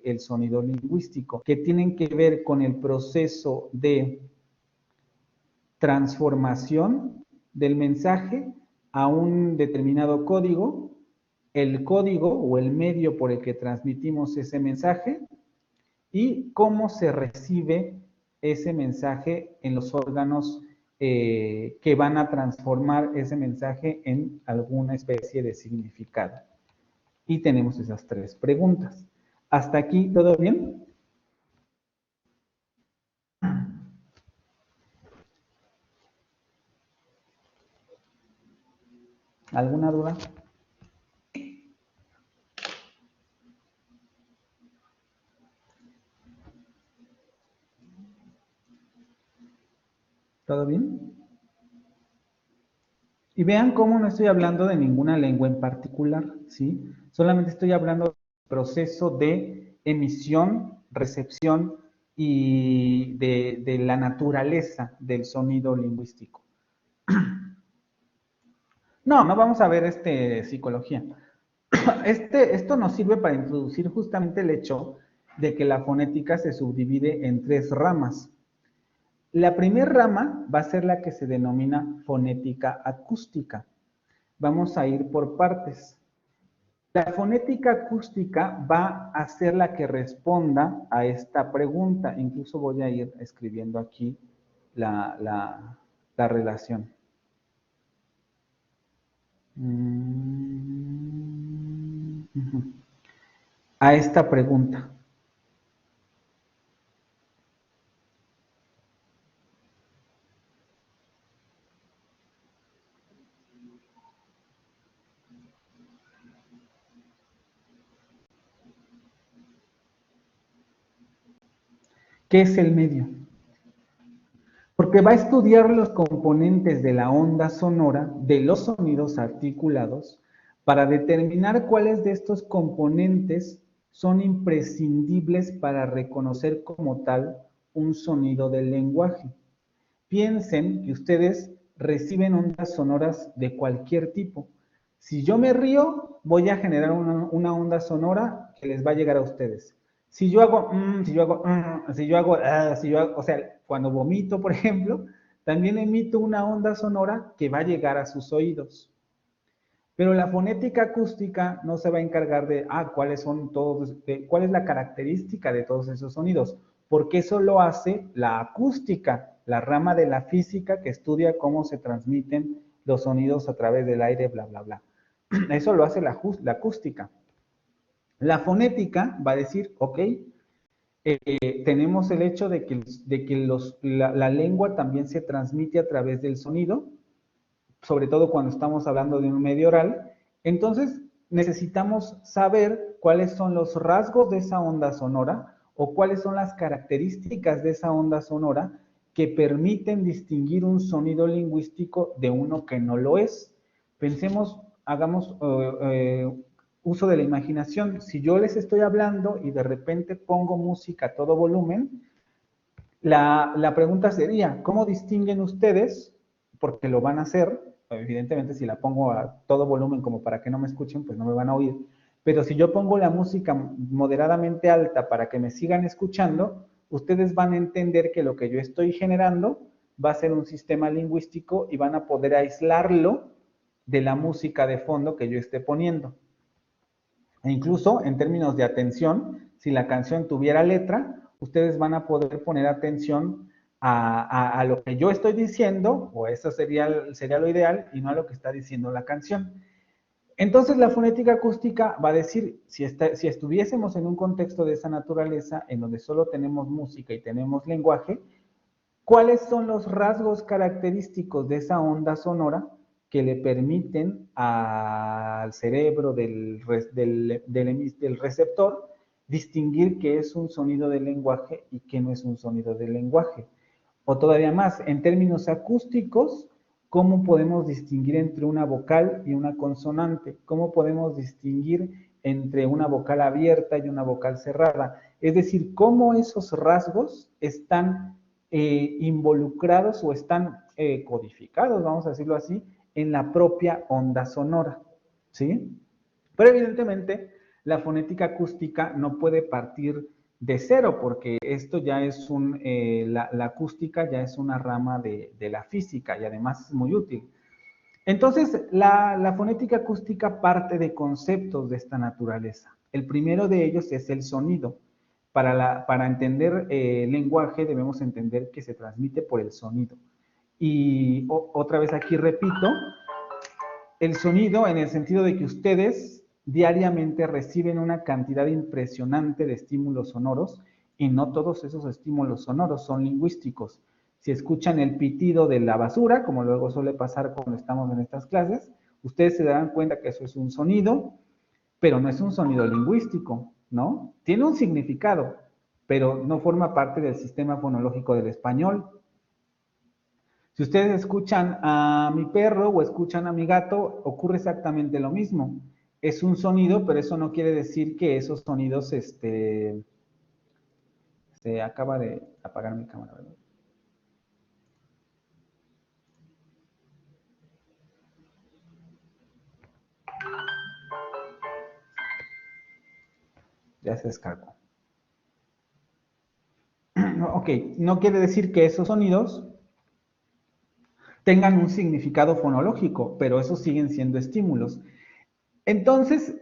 el sonido lingüístico, que tienen que ver con el proceso de transformación del mensaje a un determinado código, el código o el medio por el que transmitimos ese mensaje y cómo se recibe ese mensaje en los órganos que van a transformar ese mensaje en alguna especie de significado. Y tenemos esas tres preguntas. ¿Hasta aquí todo bien? ¿Alguna duda? ¿Todo bien? Y vean cómo no estoy hablando de ninguna lengua en particular, ¿sí? Solamente estoy hablando del proceso de emisión, recepción y de la naturaleza del sonido lingüístico. No, no vamos a ver psicología. Esto nos sirve para introducir justamente el hecho de que la fonética se subdivide en tres ramas. La primera rama va a ser la que se denomina fonética acústica. Vamos a ir por partes. La fonética acústica va a ser la que responda a esta pregunta. Incluso voy a ir escribiendo aquí la relación. A esta pregunta. ¿Qué es el medio? Porque va a estudiar los componentes de la onda sonora de los sonidos articulados para determinar cuáles de estos componentes son imprescindibles para reconocer como tal un sonido del lenguaje. Piensen que ustedes reciben ondas sonoras de cualquier tipo. Si yo me río, voy a generar una onda sonora que les va a llegar a ustedes. Si yo hago, o sea, cuando vomito, por ejemplo, también emito una onda sonora que va a llegar a sus oídos. Pero la fonética acústica no se va a encargar de, cuáles son todos, cuál es la característica de todos esos sonidos, porque eso lo hace la acústica, la rama de la física que estudia cómo se transmiten los sonidos a través del aire, bla, bla, bla. Eso lo hace la acústica. La fonética va a decir, ok, tenemos el hecho de que la lengua también se transmite a través del sonido, sobre todo cuando estamos hablando de un medio oral. Entonces necesitamos saber cuáles son los rasgos de esa onda sonora o cuáles son las características de esa onda sonora que permiten distinguir un sonido lingüístico de uno que no lo es. Pensemos, hagamos uso de la imaginación. Si yo les estoy hablando y de repente pongo música a todo volumen, la pregunta sería, ¿cómo distinguen ustedes? Porque lo van a hacer, evidentemente si la pongo a todo volumen como para que no me escuchen, pues no me van a oír, pero si yo pongo la música moderadamente alta para que me sigan escuchando, ustedes van a entender que lo que yo estoy generando va a ser un sistema lingüístico y van a poder aislarlo de la música de fondo que yo esté poniendo. E incluso en términos de atención, si la canción tuviera letra, ustedes van a poder poner atención a lo que yo estoy diciendo, o eso sería lo ideal, y no a lo que está diciendo la canción. Entonces la fonética acústica va a decir, si estuviésemos en un contexto de esa naturaleza, en donde solo tenemos música y tenemos lenguaje, ¿cuáles son los rasgos característicos de esa onda sonora que le permiten al cerebro del receptor distinguir qué es un sonido del lenguaje y qué no es un sonido del lenguaje? O todavía más, en términos acústicos, ¿cómo podemos distinguir entre una vocal y una consonante? ¿Cómo podemos distinguir entre una vocal abierta y una vocal cerrada? Es decir, cómo esos rasgos están involucrados o están codificados, vamos a decirlo así, en la propia onda sonora, ¿sí? Pero evidentemente la fonética acústica no puede partir de cero, porque esto ya es la acústica ya es una rama de la física y además es muy útil. Entonces, la fonética acústica parte de conceptos de esta naturaleza. El primero de ellos es el sonido. Para entender el lenguaje debemos entender que se transmite por el sonido. Y otra vez aquí repito, el sonido en el sentido de que ustedes diariamente reciben una cantidad impresionante de estímulos sonoros y no todos esos estímulos sonoros son lingüísticos. Si escuchan el pitido de la basura, como luego suele pasar cuando estamos en estas clases, ustedes se darán cuenta que eso es un sonido, pero no es un sonido lingüístico, ¿no? Tiene un significado, pero no forma parte del sistema fonológico del español. Si ustedes escuchan a mi perro o escuchan a mi gato, ocurre exactamente lo mismo. Es un sonido, pero eso no quiere decir que esos sonidos, se acaba de apagar mi cámara, ¿verdad? Ya se descargó. Ok, no quiere decir que esos sonidos tengan un significado fonológico, pero esos siguen siendo estímulos. Entonces,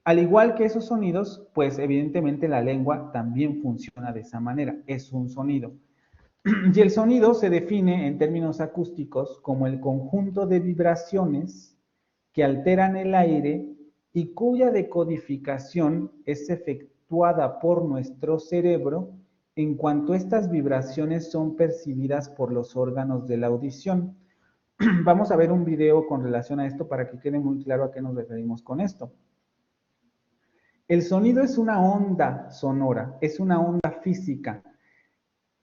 al igual que esos sonidos, pues evidentemente la lengua también funciona de esa manera, es un sonido. Y el sonido se define en términos acústicos como el conjunto de vibraciones que alteran el aire y cuya decodificación es efectuada por nuestro cerebro en cuanto estas vibraciones son percibidas por los órganos de la audición. Vamos a ver un video con relación a esto para que quede muy claro a qué nos referimos con esto. El sonido es una onda sonora, es una onda física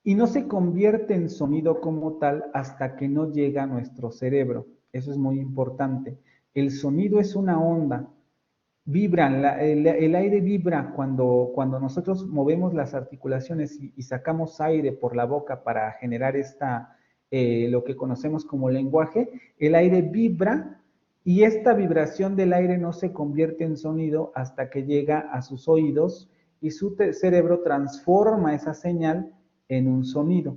y no se convierte en sonido como tal hasta que no llega a nuestro cerebro. Eso es muy importante. El sonido es una onda. Vibran, el aire vibra cuando nosotros movemos las articulaciones y sacamos aire por la boca para generar lo que conocemos como lenguaje. El aire vibra y esta vibración del aire no se convierte en sonido hasta que llega a sus oídos y su cerebro transforma esa señal en un sonido.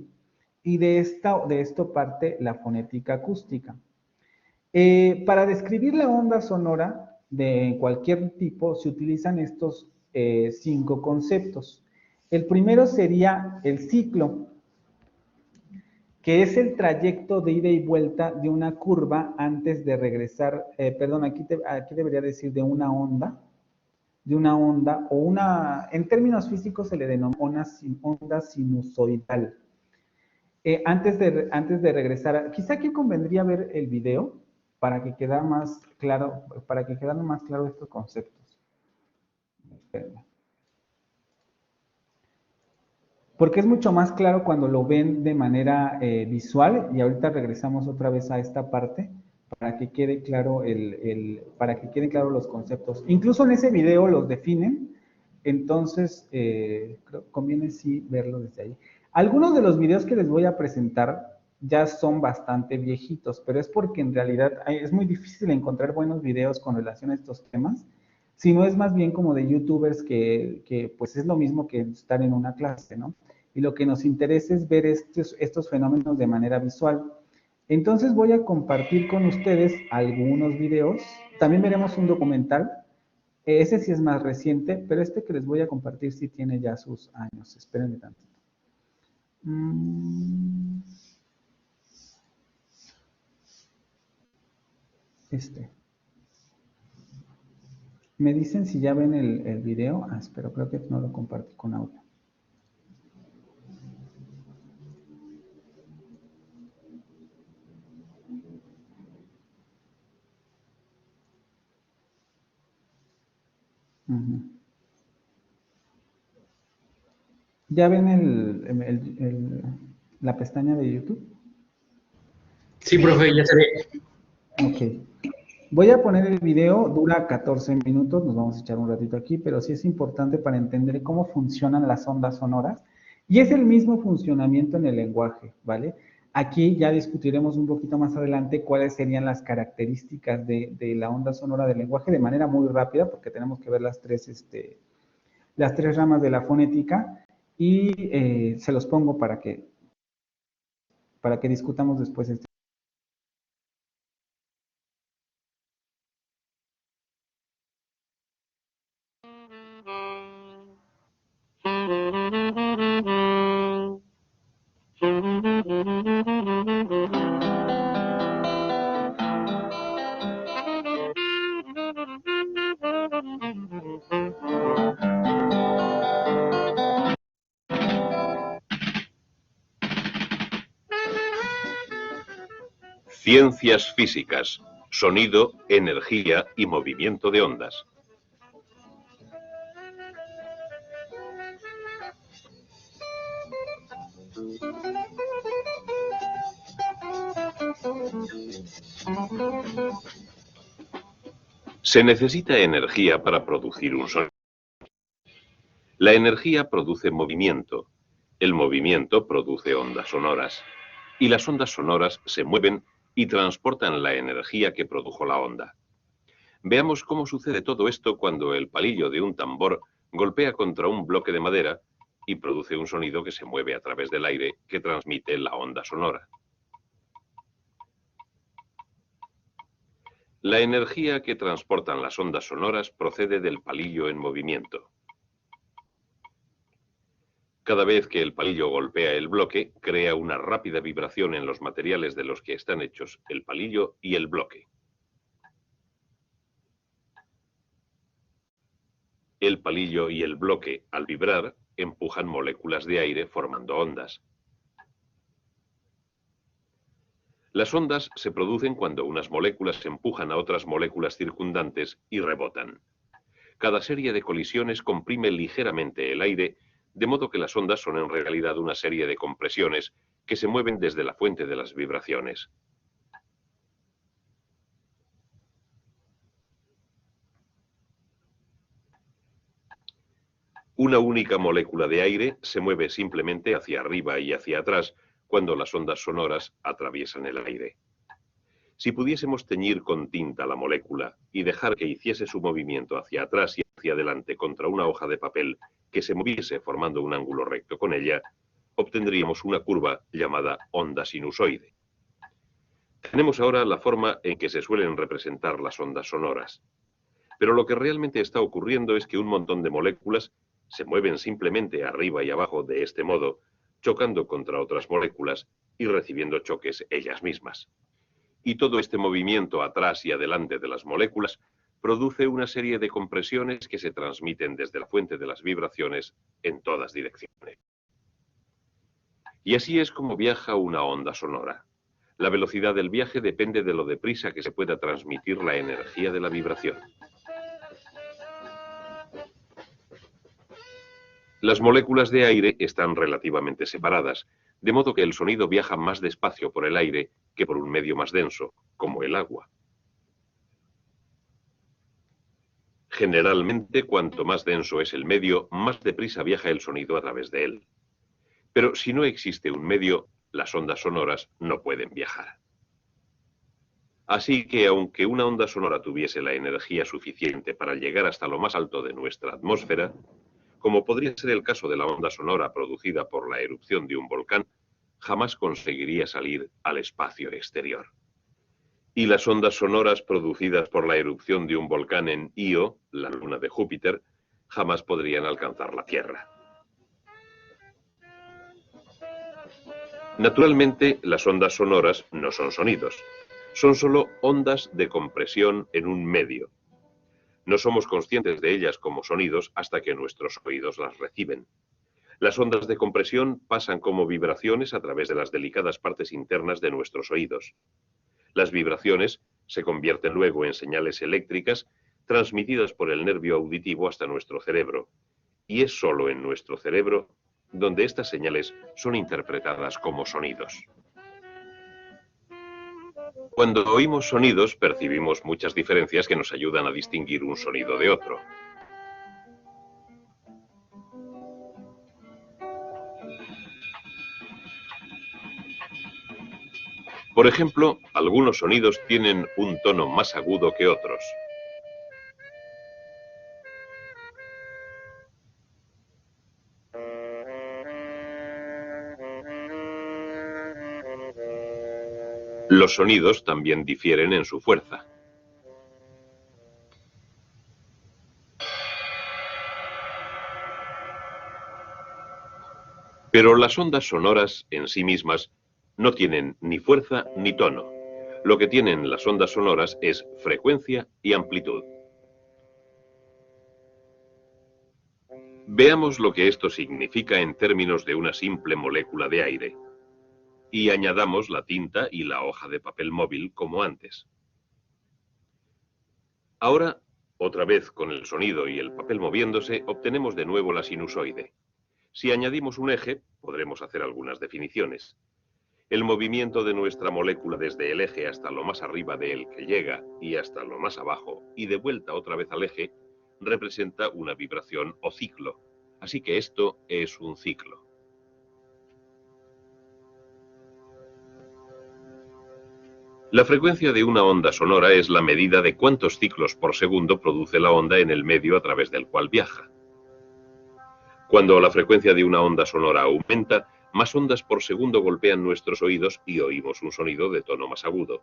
Y de esto parte la fonética acústica. Para describir la onda sonora de cualquier tipo se utilizan estos 5 conceptos. El primero sería el ciclo, que es el trayecto de ida y vuelta de una curva antes de regresar, perdón, aquí debería decir de una onda o en términos físicos se le denomina onda sinusoidal. Antes de regresar, quizá aquí convendría ver el video para que quedara más claro, estos conceptos. Espérenme. Porque es mucho más claro cuando lo ven de manera visual, y ahorita regresamos otra vez a esta parte para que quede claro los conceptos. Incluso en ese video los definen, entonces conviene sí verlo desde ahí. Algunos de los videos que les voy a presentar ya son bastante viejitos, pero es porque en realidad es muy difícil encontrar buenos videos con relación a estos temas, sino es más bien como de youtubers que pues es lo mismo que estar en una clase, ¿no? Y lo que nos interesa es ver estos fenómenos de manera visual. Entonces voy a compartir con ustedes algunos videos. También veremos un documental. Ese sí es más reciente, pero este que les voy a compartir sí tiene ya sus años. Espérenme tantito. Me dicen si ya ven el video. Espero, creo que no lo compartí con audio. ¿Ya ven la pestaña de YouTube? Sí, profe, ya se ve. Ok. Voy a poner el video, dura 14 minutos, nos vamos a echar un ratito aquí, pero sí es importante para entender cómo funcionan las ondas sonoras. Y es el mismo funcionamiento en el lenguaje, ¿vale? Aquí ya discutiremos un poquito más adelante cuáles serían las características de la onda sonora del lenguaje de manera muy rápida, porque tenemos que ver las tres ramas de la fonética, y se los pongo para que discutamos después este. Ciencias físicas, sonido, energía y movimiento de ondas. Se necesita energía para producir un sonido. La energía produce movimiento, el movimiento produce ondas sonoras, y las ondas sonoras se mueven y transportan la energía que produjo la onda. Veamos cómo sucede todo esto cuando el palillo de un tambor golpea contra un bloque de madera y produce un sonido que se mueve a través del aire que transmite la onda sonora. La energía que transportan las ondas sonoras procede del palillo en movimiento. Cada vez que el palillo golpea el bloque, crea una rápida vibración en los materiales de los que están hechos el palillo y el bloque. El palillo y el bloque, al vibrar, empujan moléculas de aire formando ondas. Las ondas se producen cuando unas moléculas empujan a otras moléculas circundantes y rebotan. Cada serie de colisiones comprime ligeramente el aire, de modo que las ondas son en realidad una serie de compresiones que se mueven desde la fuente de las vibraciones. Una única molécula de aire se mueve simplemente hacia arriba y hacia atrás cuando las ondas sonoras atraviesan el aire. Si pudiésemos teñir con tinta la molécula y dejar que hiciese su movimiento hacia atrás y hacia adelante contra una hoja de papel que se moviese formando un ángulo recto con ella, obtendríamos una curva llamada onda sinusoide. Tenemos ahora la forma en que se suelen representar las ondas sonoras. Pero lo que realmente está ocurriendo es que un montón de moléculas se mueven simplemente arriba y abajo de este modo, chocando contra otras moléculas y recibiendo choques ellas mismas. Y todo este movimiento atrás y adelante de las moléculas produce una serie de compresiones que se transmiten desde la fuente de las vibraciones en todas direcciones. Y así es como viaja una onda sonora. La velocidad del viaje depende de lo deprisa que se pueda transmitir la energía de la vibración. Las moléculas de aire están relativamente separadas, de modo que el sonido viaja más despacio por el aire que por un medio más denso, como el agua. Generalmente, cuanto más denso es el medio, más deprisa viaja el sonido a través de él. Pero si no existe un medio, las ondas sonoras no pueden viajar. Así que, aunque una onda sonora tuviese la energía suficiente para llegar hasta lo más alto de nuestra atmósfera, como podría ser el caso de la onda sonora producida por la erupción de un volcán, jamás conseguiría salir al espacio exterior. Y las ondas sonoras producidas por la erupción de un volcán en Io, la luna de Júpiter, jamás podrían alcanzar la Tierra. Naturalmente, las ondas sonoras no son sonidos, son solo ondas de compresión en un medio. No somos conscientes de ellas como sonidos hasta que nuestros oídos las reciben. Las ondas de compresión pasan como vibraciones a través de las delicadas partes internas de nuestros oídos. Las vibraciones se convierten luego en señales eléctricas transmitidas por el nervio auditivo hasta nuestro cerebro, y es solo en nuestro cerebro donde estas señales son interpretadas como sonidos. Cuando oímos sonidos, percibimos muchas diferencias que nos ayudan a distinguir un sonido de otro. Por ejemplo, algunos sonidos tienen un tono más agudo que otros. Los sonidos también difieren en su fuerza. Pero las ondas sonoras en sí mismas no tienen ni fuerza ni tono. Lo que tienen las ondas sonoras es frecuencia y amplitud. Veamos lo que esto significa en términos de una simple molécula de aire. Y añadamos la tinta y la hoja de papel móvil como antes. Ahora, otra vez con el sonido y el papel moviéndose, obtenemos de nuevo la sinusoide. Si añadimos un eje, podremos hacer algunas definiciones. El movimiento de nuestra molécula desde el eje hasta lo más arriba de él que llega y hasta lo más abajo y de vuelta otra vez al eje representa una vibración o ciclo. Así que esto es un ciclo. La frecuencia de una onda sonora es la medida de cuántos ciclos por segundo produce la onda en el medio a través del cual viaja. Cuando la frecuencia de una onda sonora aumenta, más ondas por segundo golpean nuestros oídos y oímos un sonido de tono más agudo.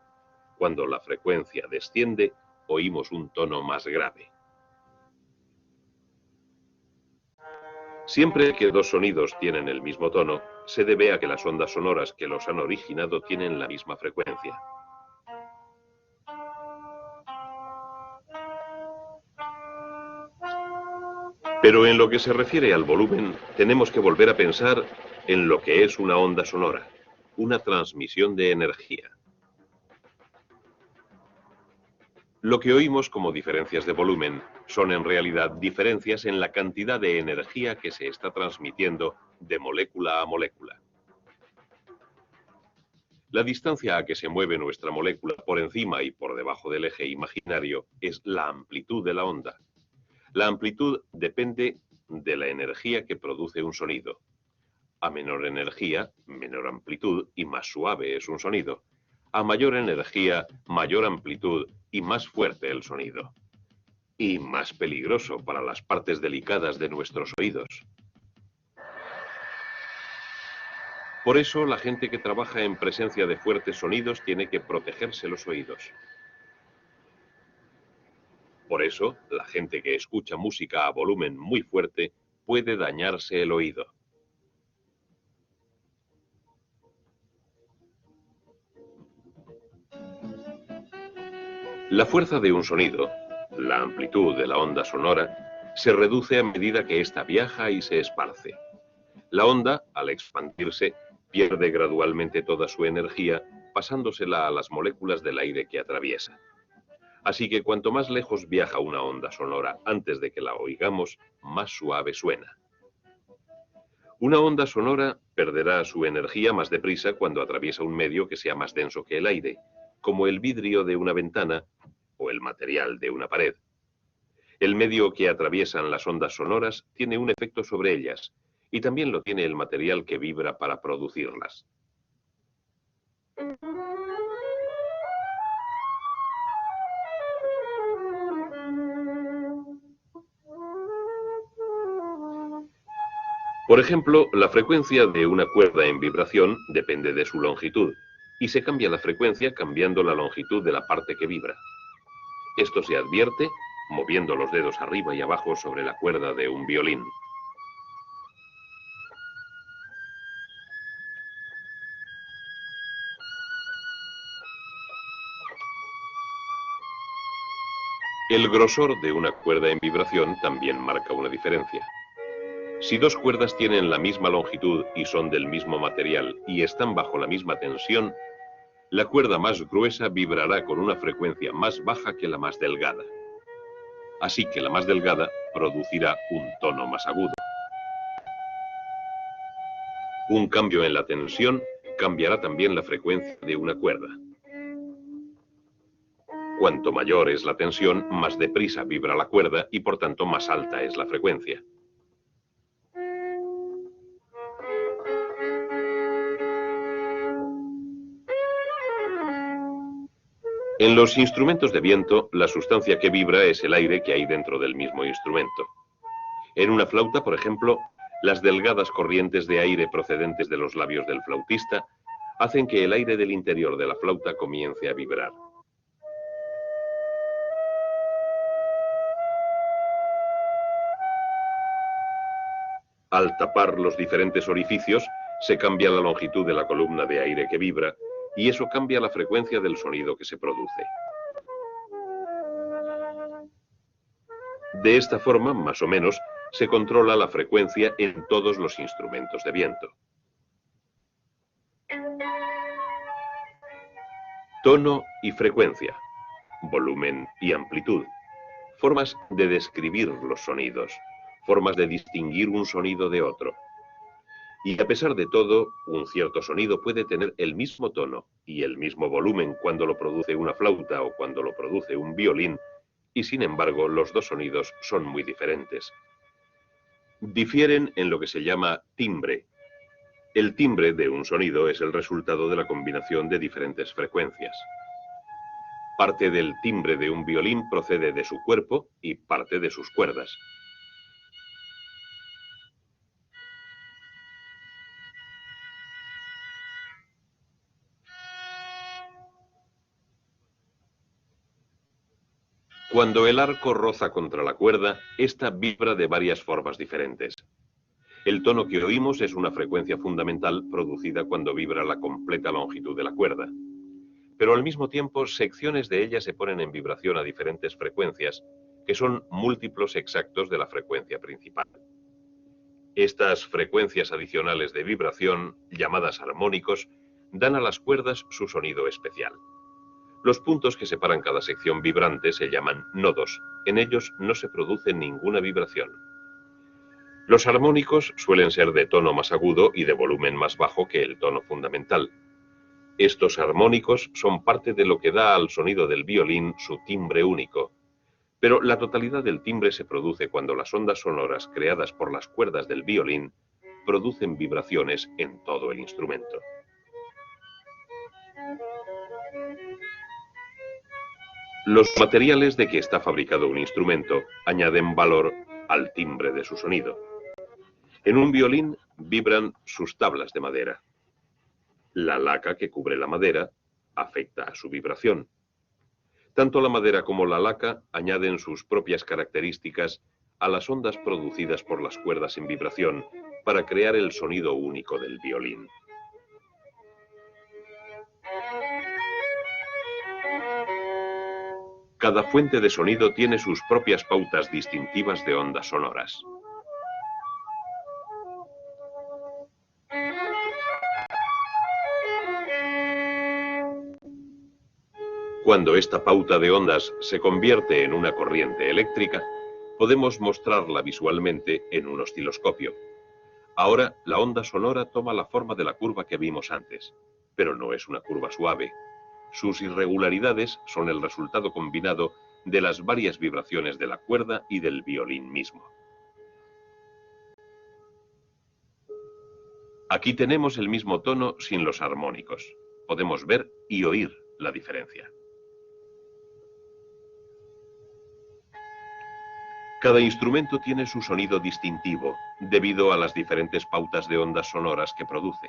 Cuando la frecuencia desciende, oímos un tono más grave. Siempre que dos sonidos tienen el mismo tono, se debe a que las ondas sonoras que los han originado tienen la misma frecuencia. Pero en lo que se refiere al volumen, tenemos que volver a pensar en lo que es una onda sonora, una transmisión de energía. Lo que oímos como diferencias de volumen son en realidad diferencias en la cantidad de energía que se está transmitiendo de molécula a molécula. La distancia a que se mueve nuestra molécula por encima y por debajo del eje imaginario es la amplitud de la onda. La amplitud depende de la energía que produce un sonido. A menor energía, menor amplitud y más suave es un sonido. A mayor energía, mayor amplitud y más fuerte el sonido. Y más peligroso para las partes delicadas de nuestros oídos. Por eso, la gente que trabaja en presencia de fuertes sonidos tiene que protegerse los oídos. Por eso, la gente que escucha música a volumen muy fuerte puede dañarse el oído. La fuerza de un sonido, la amplitud de la onda sonora, se reduce a medida que ésta viaja y se esparce. La onda, al expandirse, pierde gradualmente toda su energía, pasándosela a las moléculas del aire que atraviesa. Así que cuanto más lejos viaja una onda sonora antes de que la oigamos, más suave suena. Una onda sonora perderá su energía más deprisa cuando atraviesa un medio que sea más denso que el aire, como el vidrio de una ventana o el material de una pared. El medio que atraviesan las ondas sonoras tiene un efecto sobre ellas, y también lo tiene el material que vibra para producirlas. Por ejemplo, la frecuencia de una cuerda en vibración depende de su longitud, y se cambia la frecuencia cambiando la longitud de la parte que vibra. Esto se advierte moviendo los dedos arriba y abajo sobre la cuerda de un violín. El grosor de una cuerda en vibración también marca una diferencia. Si dos cuerdas tienen la misma longitud y son del mismo material y están bajo la misma tensión, la cuerda más gruesa vibrará con una frecuencia más baja que la más delgada. Así que la más delgada producirá un tono más agudo. Un cambio en la tensión cambiará también la frecuencia de una cuerda. Cuanto mayor es la tensión, más deprisa vibra la cuerda y por tanto más alta es la frecuencia. En los instrumentos de viento, la sustancia que vibra es el aire que hay dentro del mismo instrumento. En una flauta, por ejemplo, las delgadas corrientes de aire procedentes de los labios del flautista hacen que el aire del interior de la flauta comience a vibrar. Al tapar los diferentes orificios, se cambia la longitud de la columna de aire que vibra, y eso cambia la frecuencia del sonido que se produce. De esta forma, más o menos, se controla la frecuencia en todos los instrumentos de viento. Tono y frecuencia, volumen y amplitud, formas de describir los sonidos, formas de distinguir un sonido de otro. Y a pesar de todo, un cierto sonido puede tener el mismo tono y el mismo volumen cuando lo produce una flauta o cuando lo produce un violín, y sin embargo los dos sonidos son muy diferentes. Difieren en lo que se llama timbre. El timbre de un sonido es el resultado de la combinación de diferentes frecuencias. Parte del timbre de un violín procede de su cuerpo y parte de sus cuerdas. Cuando el arco roza contra la cuerda, ésta vibra de varias formas diferentes. El tono que oímos es una frecuencia fundamental producida cuando vibra la completa longitud de la cuerda. Pero al mismo tiempo, secciones de ella se ponen en vibración a diferentes frecuencias, que son múltiplos exactos de la frecuencia principal. Estas frecuencias adicionales de vibración, llamadas armónicos, dan a las cuerdas su sonido especial. Los puntos que separan cada sección vibrante se llaman nodos. En ellos no se produce ninguna vibración. Los armónicos suelen ser de tono más agudo y de volumen más bajo que el tono fundamental. Estos armónicos son parte de lo que da al sonido del violín su timbre único. Pero la totalidad del timbre se produce cuando las ondas sonoras creadas por las cuerdas del violín producen vibraciones en todo el instrumento. Los materiales de que está fabricado un instrumento añaden valor al timbre de su sonido. En un violín vibran sus tablas de madera. La laca que cubre la madera afecta a su vibración. Tanto la madera como la laca añaden sus propias características a las ondas producidas por las cuerdas en vibración para crear el sonido único del violín. Cada fuente de sonido tiene sus propias pautas distintivas de ondas sonoras. Cuando esta pauta de ondas se convierte en una corriente eléctrica, podemos mostrarla visualmente en un osciloscopio. Ahora, la onda sonora toma la forma de la curva que vimos antes, pero no es una curva suave. Sus irregularidades son el resultado combinado de las varias vibraciones de la cuerda y del violín mismo. Aquí tenemos el mismo tono sin los armónicos. Podemos ver y oír la diferencia. Cada instrumento tiene su sonido distintivo, debido a las diferentes pautas de ondas sonoras que produce.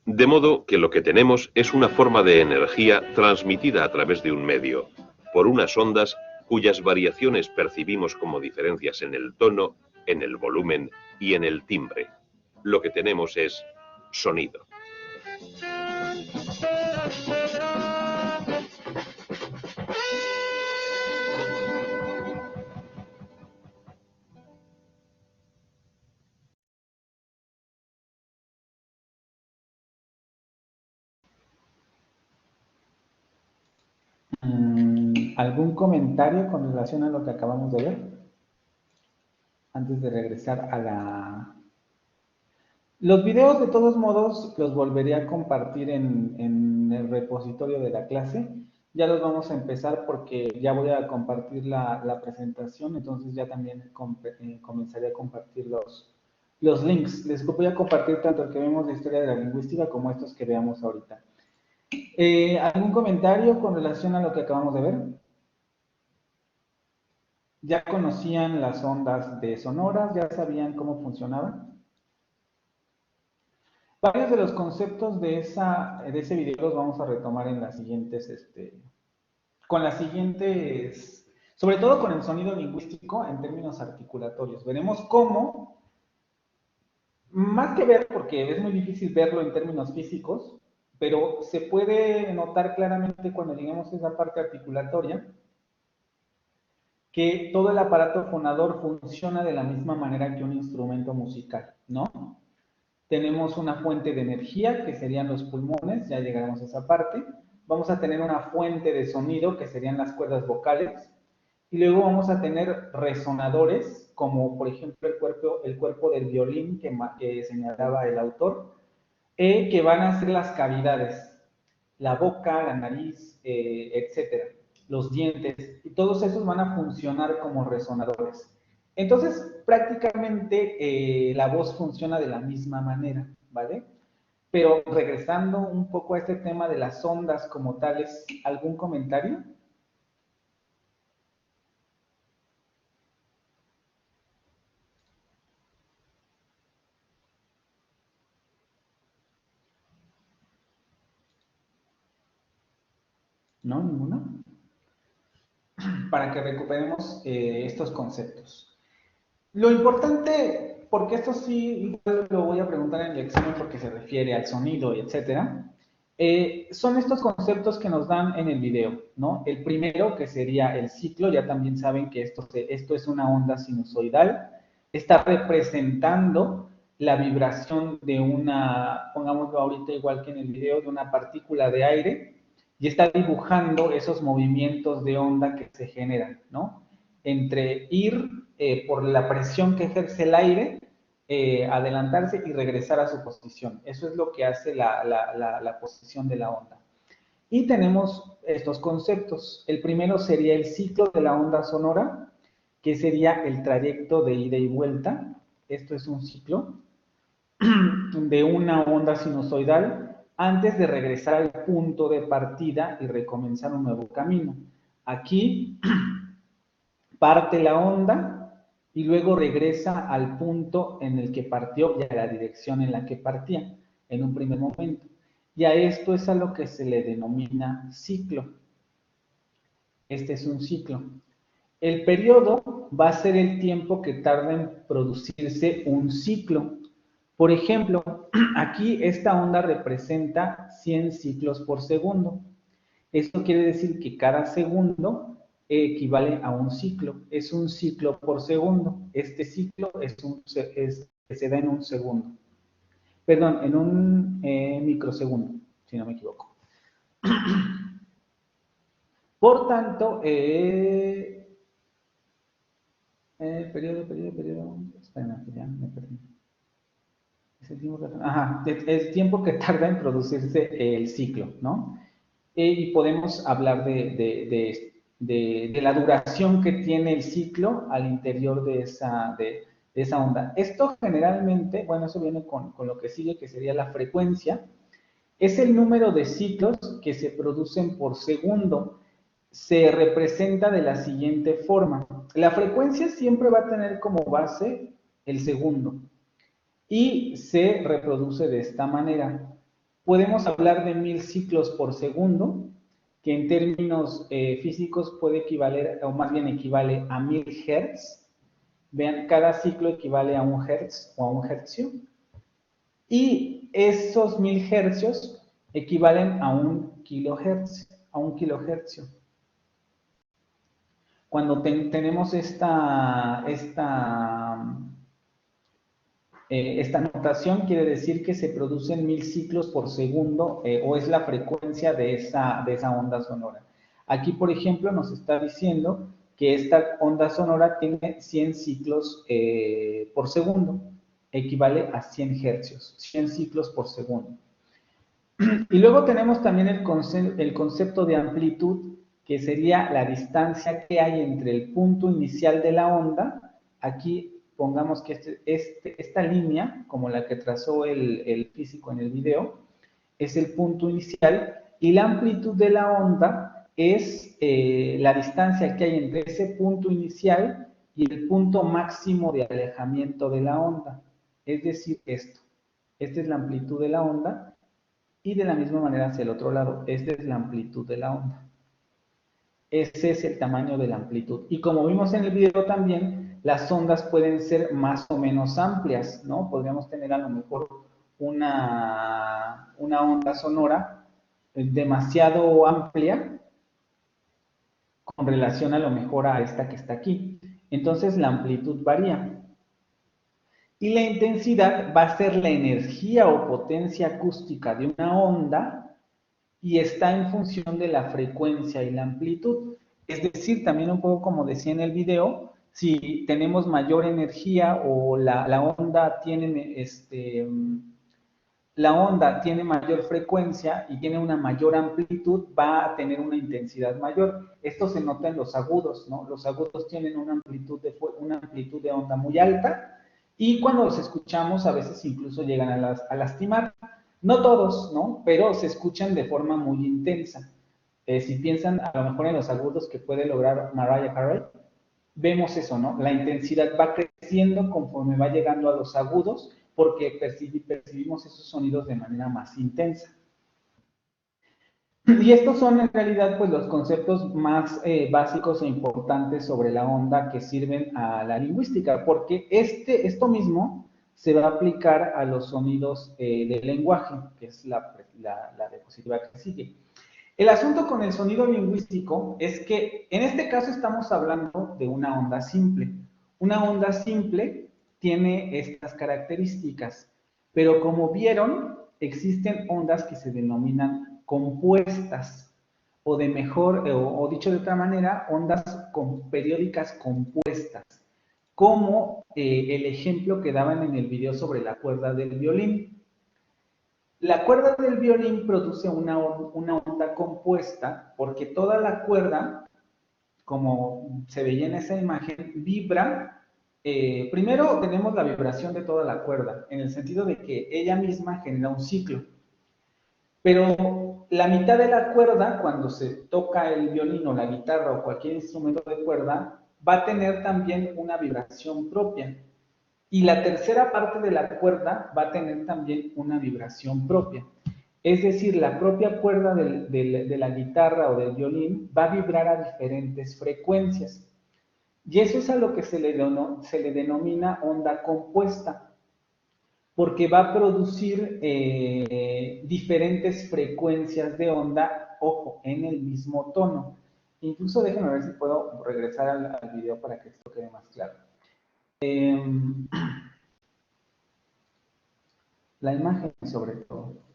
De modo que lo que tenemos es una forma de energía transmitida a través de un medio, por unas ondas cuyas variaciones percibimos como diferencias en el tono, en el volumen y en el timbre. Lo que tenemos es sonido. ¿Algún comentario con relación a lo que acabamos de ver? Antes de regresar a la... Los videos, de todos modos, los volveré a compartir en el repositorio de la clase. Ya los vamos a empezar porque ya voy a compartir la presentación, entonces ya también comenzaré a compartir los links. Les voy a compartir tanto el que vemos de Historia de la Lingüística como estos que veamos ahorita. ¿Algún comentario con relación a lo que acabamos de ver? ¿Ya conocían las ondas de sonoras? ¿Ya sabían cómo funcionaban? Varios de los conceptos de ese video los vamos a retomar en las siguientes, sobre todo con el sonido lingüístico en términos articulatorios. Veremos cómo, más que ver, porque es muy difícil verlo en términos físicos, pero se puede notar claramente cuando lleguemos a esa parte articulatoria que todo el aparato fonador funciona de la misma manera que un instrumento musical, ¿no? Tenemos una fuente de energía, que serían los pulmones, ya llegaremos a esa parte. Vamos a tener una fuente de sonido, que serían las cuerdas vocales. Y luego vamos a tener resonadores, como por ejemplo el cuerpo del violín que señalaba el autor, que van a ser las cavidades, la boca, la nariz, etcétera, los dientes, y todos esos van a funcionar como resonadores. Entonces, prácticamente la voz funciona de la misma manera, ¿vale? Pero regresando un poco a este tema de las ondas como tales, ¿algún comentario? ¿No? ¿Ninguno? Para que recuperemos estos conceptos. Lo importante, porque esto sí lo voy a preguntar en lección porque se refiere al sonido y etcétera, son estos conceptos que nos dan en el video, ¿no? El primero, que sería el ciclo, ya también saben que esto es una onda sinusoidal, está representando la vibración de una, pongámoslo ahorita igual que en el video, de una partícula de aire, y está dibujando esos movimientos de onda que se generan, ¿no? Entre ir por la presión que ejerce el aire, adelantarse y regresar a su posición. Eso es lo que hace la posición de la onda. Y tenemos estos conceptos. El primero sería el ciclo de la onda sonora, que sería el trayecto de ida y vuelta. Esto es un ciclo de una onda sinusoidal antes de regresar al punto de partida y recomenzar un nuevo camino. Aquí parte la onda y luego regresa al punto en el que partió y a la dirección en la que partía en un primer momento. Y a esto es a lo que se le denomina ciclo. Este es un ciclo. El periodo va a ser el tiempo que tarda en producirse un ciclo. Por ejemplo, aquí esta onda representa 100 ciclos por segundo. Esto quiere decir que cada segundo equivale a un ciclo. Es un ciclo por segundo. Este ciclo se da en un segundo. Perdón, en un microsegundo, si no me equivoco. Por tanto, periodo. Espera, que ya me perdí. El tiempo que tarda en producirse el ciclo, ¿no? Y podemos hablar de la duración que tiene el ciclo al interior de esa onda. Esto generalmente, bueno, eso viene con lo que sigue, que sería la frecuencia. Es el número de ciclos que se producen por segundo. Se representa de la siguiente forma. La frecuencia siempre va a tener como base el segundo y se reproduce de esta manera. Podemos hablar de 1000 ciclos por segundo, que en términos físicos puede equivaler, o más bien equivale a 1000 Hz. Vean, cada ciclo equivale a 1 Hz o a 1 hercio. Y esos 1000 hercios equivalen a 1 kilohertz, a 1 kilohercio. Cuando tenemos esta notación, quiere decir que se producen 1000 ciclos por segundo, o es la frecuencia de esa onda sonora. Aquí, por ejemplo, nos está diciendo que esta onda sonora tiene 100 ciclos por segundo, equivale a 100 hercios, 100 ciclos por segundo. Y luego tenemos también el concepto de amplitud, que sería la distancia que hay entre el punto inicial de la onda. Aquí pongamos que esta línea, como la que trazó el físico en el video, es el punto inicial, y la amplitud de la onda es la distancia que hay entre ese punto inicial y el punto máximo de alejamiento de la onda. Es decir, esto. Esta es la amplitud de la onda, y de la misma manera hacia el otro lado. Esta es la amplitud de la onda. Ese es el tamaño de la amplitud. Y como vimos en el video también, las ondas pueden ser más o menos amplias, ¿no? Podríamos tener a lo mejor una onda sonora demasiado amplia con relación a lo mejor a esta que está aquí. Entonces la amplitud varía. Y la intensidad va a ser la energía o potencia acústica de una onda, y está en función de la frecuencia y la amplitud. Es decir, también un poco como decía en el video, si tenemos mayor energía o la onda tiene mayor frecuencia y tiene una mayor amplitud, va a tener una intensidad mayor. Esto se nota en los agudos, ¿no? Los agudos tienen una amplitud de onda muy alta, y cuando los escuchamos a veces incluso llegan a lastimar. No todos, ¿no? Pero se escuchan de forma muy intensa. Si piensan a lo mejor en los agudos que puede lograr Mariah Carey, vemos eso, ¿no? La intensidad va creciendo conforme va llegando a los agudos, porque percibimos esos sonidos de manera más intensa. Y estos son en realidad pues los conceptos más básicos e importantes sobre la onda que sirven a la lingüística, porque esto mismo se va a aplicar a los sonidos del lenguaje, que es la diapositiva que sigue. El asunto con el sonido lingüístico es que en este caso estamos hablando de una onda simple. Una onda simple tiene estas características. Pero como vieron, existen ondas que se denominan compuestas, o de mejor, o dicho de otra manera, ondas periódicas compuestas, como el ejemplo que daban en el video sobre la cuerda del violín. La cuerda del violín produce una onda compuesta porque toda la cuerda, como se veía en esa imagen, vibra. Primero tenemos la vibración de toda la cuerda, en el sentido de que ella misma genera un ciclo. Pero la mitad de la cuerda, cuando se toca el violín o la guitarra o cualquier instrumento de cuerda, va a tener también una vibración propia. Y la tercera parte de la cuerda va a tener también una vibración propia. Es decir, la propia cuerda de la guitarra o del violín va a vibrar a diferentes frecuencias. Y eso es a lo que se le denomina onda compuesta, porque va a producir diferentes frecuencias de onda, ojo, en el mismo tono. Incluso déjenme ver si puedo regresar al video para que esto quede más claro. La imagen sobre todo.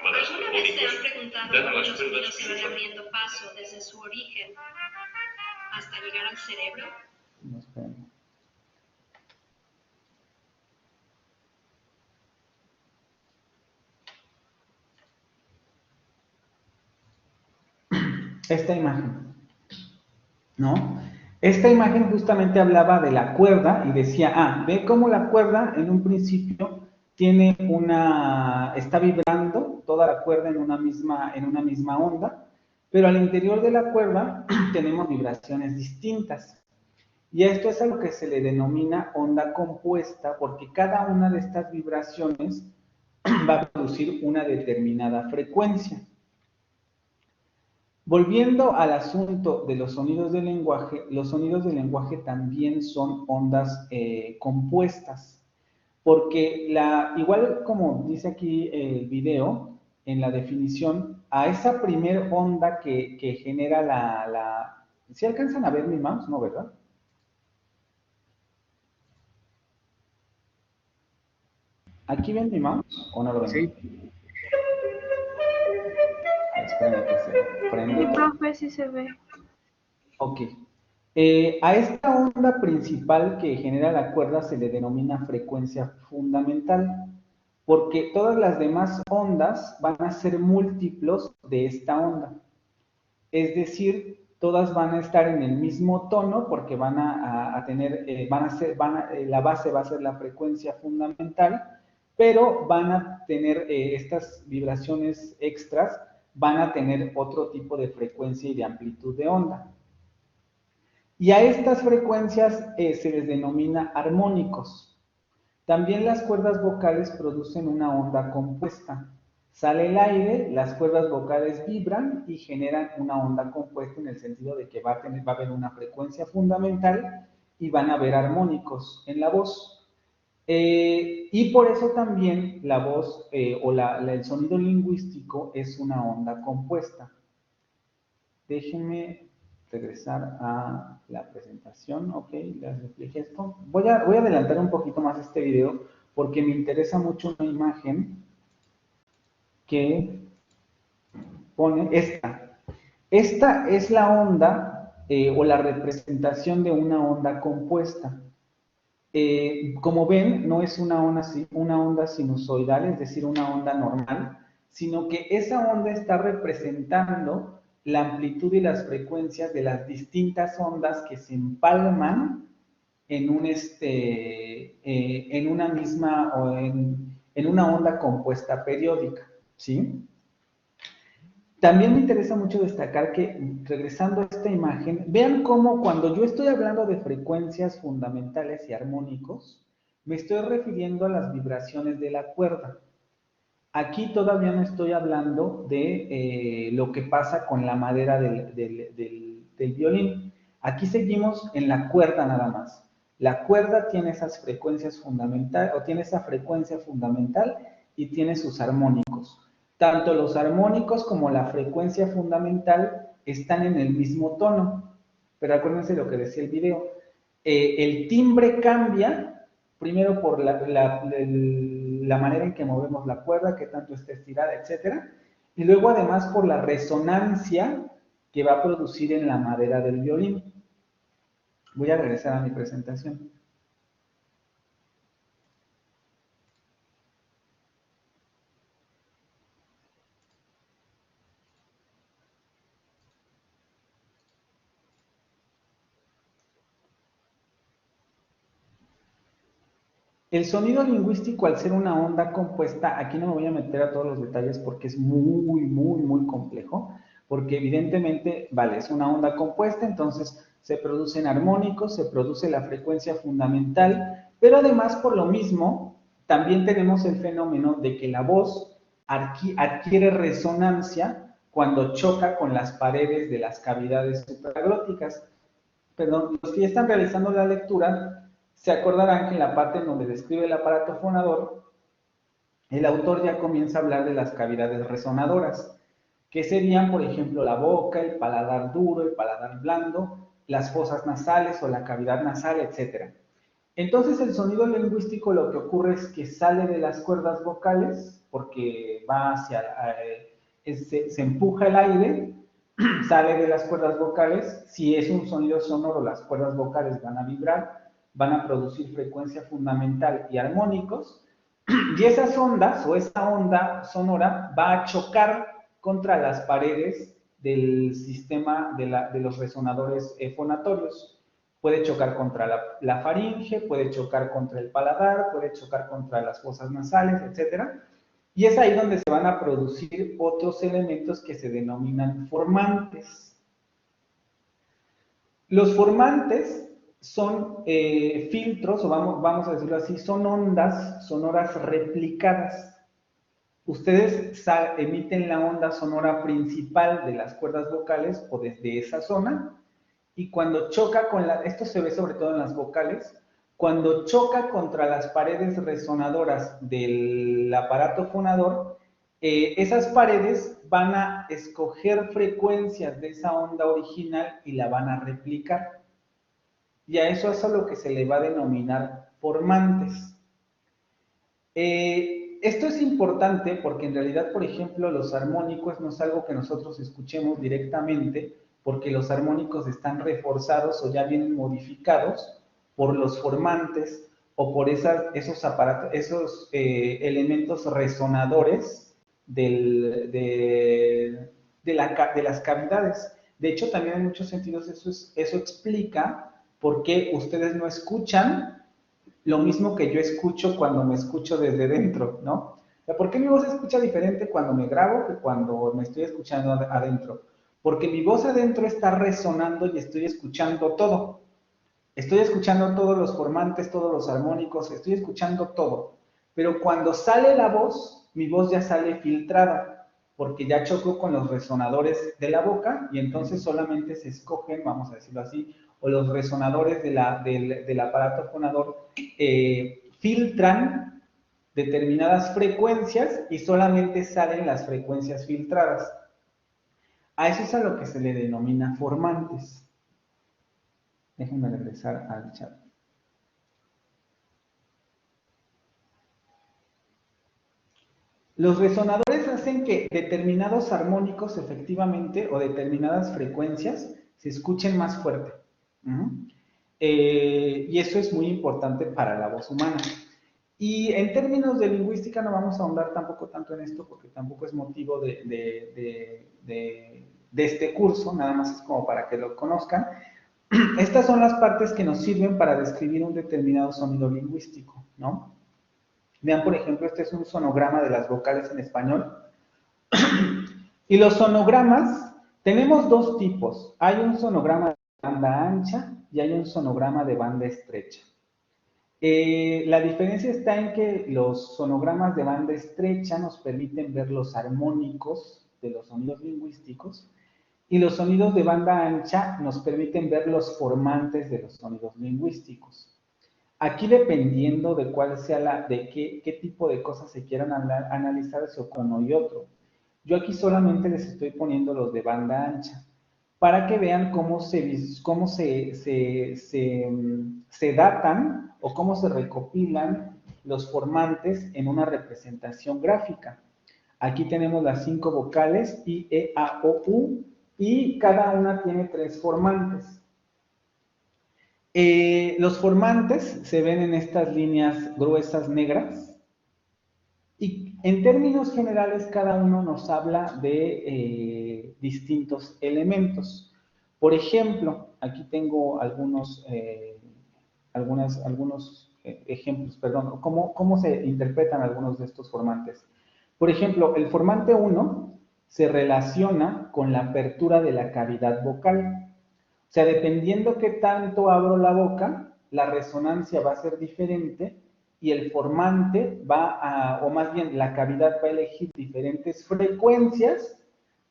¿Alguna vez se han preguntado cómo los sonidos se van abriendo paso desde su origen hasta llegar al cerebro? No, esperen. Esta imagen, ¿no? Esta imagen justamente hablaba de la cuerda y decía, ve cómo la cuerda en un principio tiene está vibrando toda la cuerda en una misma onda, pero al interior de la cuerda tenemos vibraciones distintas. Y esto es algo que se le denomina onda compuesta, porque cada una de estas vibraciones va a producir una determinada frecuencia. Volviendo al asunto de los sonidos del lenguaje también son ondas compuestas, porque igual como dice aquí el video, en la definición, a esa primer onda que genera ¿sí alcanzan a ver mi mouse? No, ¿verdad? ¿Aquí ven mi mouse o no lo ven? Sí. Espérame que se prende. Mi profe sí se ve. Ok. A esta onda principal que genera la cuerda se le denomina frecuencia fundamental, porque todas las demás ondas van a ser múltiplos de esta onda. Es decir, todas van a estar en el mismo tono porque van a tener, la base va a ser la frecuencia fundamental, pero van a tener estas vibraciones extras, van a tener otro tipo de frecuencia y de amplitud de onda. Y a estas frecuencias se les denomina armónicos. También las cuerdas vocales producen una onda compuesta. Sale el aire, las cuerdas vocales vibran y generan una onda compuesta en el sentido de que va a haber una frecuencia fundamental y van a haber armónicos en la voz. Y por eso también la voz o el sonido lingüístico es una onda compuesta. Déjenme regresar a la presentación. Ok, les expliqué esto. Voy a adelantar un poquito más este video porque me interesa mucho una imagen que pone esta. Esta es la onda o la representación de una onda compuesta. Como ven, no es una onda sinusoidal, es decir, una onda normal, sino que esa onda está representando la amplitud y las frecuencias de las distintas ondas que se empalman en una misma o en una onda compuesta periódica, ¿sí? También me interesa mucho destacar que, regresando a esta imagen, vean cómo cuando yo estoy hablando de frecuencias fundamentales y armónicos, me estoy refiriendo a las vibraciones de la cuerda. Aquí todavía no estoy hablando de lo que pasa con la madera del violín. Aquí seguimos en la cuerda nada más. La cuerda tiene esas frecuencias fundamentales, o tiene esa frecuencia fundamental y tiene sus armónicos. Tanto los armónicos como la frecuencia fundamental están en el mismo tono. Pero acuérdense lo que decía el video. El timbre cambia, primero por la manera en que movemos la cuerda, que tanto está estirada, etc. Y luego además por la resonancia que va a producir en la madera del violín. Voy a regresar a mi presentación. El sonido lingüístico, al ser una onda compuesta, aquí no me voy a meter a todos los detalles porque es muy complejo, porque evidentemente, vale, es una onda compuesta, entonces se producen armónicos, se produce la frecuencia fundamental, pero además por lo mismo, también tenemos el fenómeno de que la voz adquiere resonancia cuando choca con las paredes de las cavidades supraglóticas. Perdón, los que ya están realizando la lectura se acordarán que en la parte en donde describe el aparato fonador, el autor ya comienza a hablar de las cavidades resonadoras, que serían, por ejemplo, la boca, el paladar duro, el paladar blando, las fosas nasales o la cavidad nasal, etc. Entonces, el sonido lingüístico lo que ocurre es que sale de las cuerdas vocales, porque va hacia, se empuja el aire, sale de las cuerdas vocales. Si es un sonido sonoro, las cuerdas vocales van a vibrar, van a producir frecuencia fundamental y armónicos, y esas ondas o esa onda sonora va a chocar contra las paredes del sistema de los resonadores fonatorios. Puede chocar contra la faringe, puede chocar contra el paladar, puede chocar contra las fosas nasales, etc. Y es ahí donde se van a producir otros elementos que se denominan formantes. Los formantes son filtros, o vamos a decirlo así, son ondas sonoras replicadas. Ustedes emiten la onda sonora principal de las cuerdas vocales o desde esa zona, y cuando choca esto se ve sobre todo en las vocales, cuando choca contra las paredes resonadoras del aparato fonador, esas paredes van a escoger frecuencias de esa onda original y la van a replicar. Y a eso es a lo que se le va a denominar formantes. Esto es importante porque en realidad, por ejemplo, los armónicos no es algo que nosotros escuchemos directamente, porque los armónicos están reforzados o ya vienen modificados por los formantes o por esos elementos resonadores de las cavidades. De hecho, también en muchos sentidos eso explica por qué ustedes no escuchan lo mismo que yo escucho cuando me escucho desde dentro, ¿no? O sea, ¿por qué mi voz se escucha diferente cuando me grabo que cuando me estoy escuchando adentro? Porque mi voz adentro está resonando y estoy escuchando todo. Estoy escuchando todos los formantes, todos los armónicos, estoy escuchando todo. Pero cuando sale la voz, mi voz ya sale filtrada, porque ya chocó con los resonadores de la boca y entonces solamente se escogen, vamos a decirlo así, o los resonadores del aparato fonador filtran determinadas frecuencias y solamente salen las frecuencias filtradas. A eso es a lo que se le denomina formantes. Déjenme regresar al chat. Los resonadores hacen que determinados armónicos efectivamente o determinadas frecuencias se escuchen más fuerte. Y eso es muy importante para la voz humana. Y en términos de lingüística no vamos a ahondar tampoco tanto en esto porque tampoco es motivo de este curso, nada más es como para que lo conozcan. Estas son las partes que nos sirven para describir un determinado sonido lingüístico, ¿no? Vean, por ejemplo, este es un sonograma de las vocales en español. Y los sonogramas, tenemos dos tipos. Hay un sonograma de banda ancha y hay un sonograma de banda estrecha. La diferencia está en que los sonogramas de banda estrecha nos permiten ver los armónicos de los sonidos lingüísticos y los sonidos de banda ancha nos permiten ver los formantes de los sonidos lingüísticos. Aquí, dependiendo de cuál sea de qué tipo de cosas se quieran analizar, se ocurre uno y otro. Yo aquí solamente les estoy poniendo los de banda ancha, para que vean cómo se datan o cómo se recopilan los formantes en una representación gráfica. Aquí tenemos las 5 vocales I, E, A, O, U, y cada una tiene 3 formantes. Los formantes se ven en estas líneas gruesas negras y en términos generales cada uno nos habla de distintos elementos. Por ejemplo, aquí tengo algunos ejemplos, perdón, cómo se interpretan algunos de estos formantes. Por ejemplo, el formante 1 se relaciona con la apertura de la cavidad vocal. O sea, dependiendo qué tanto abro la boca, la resonancia va a ser diferente y el formante o más bien la cavidad va a elegir diferentes frecuencias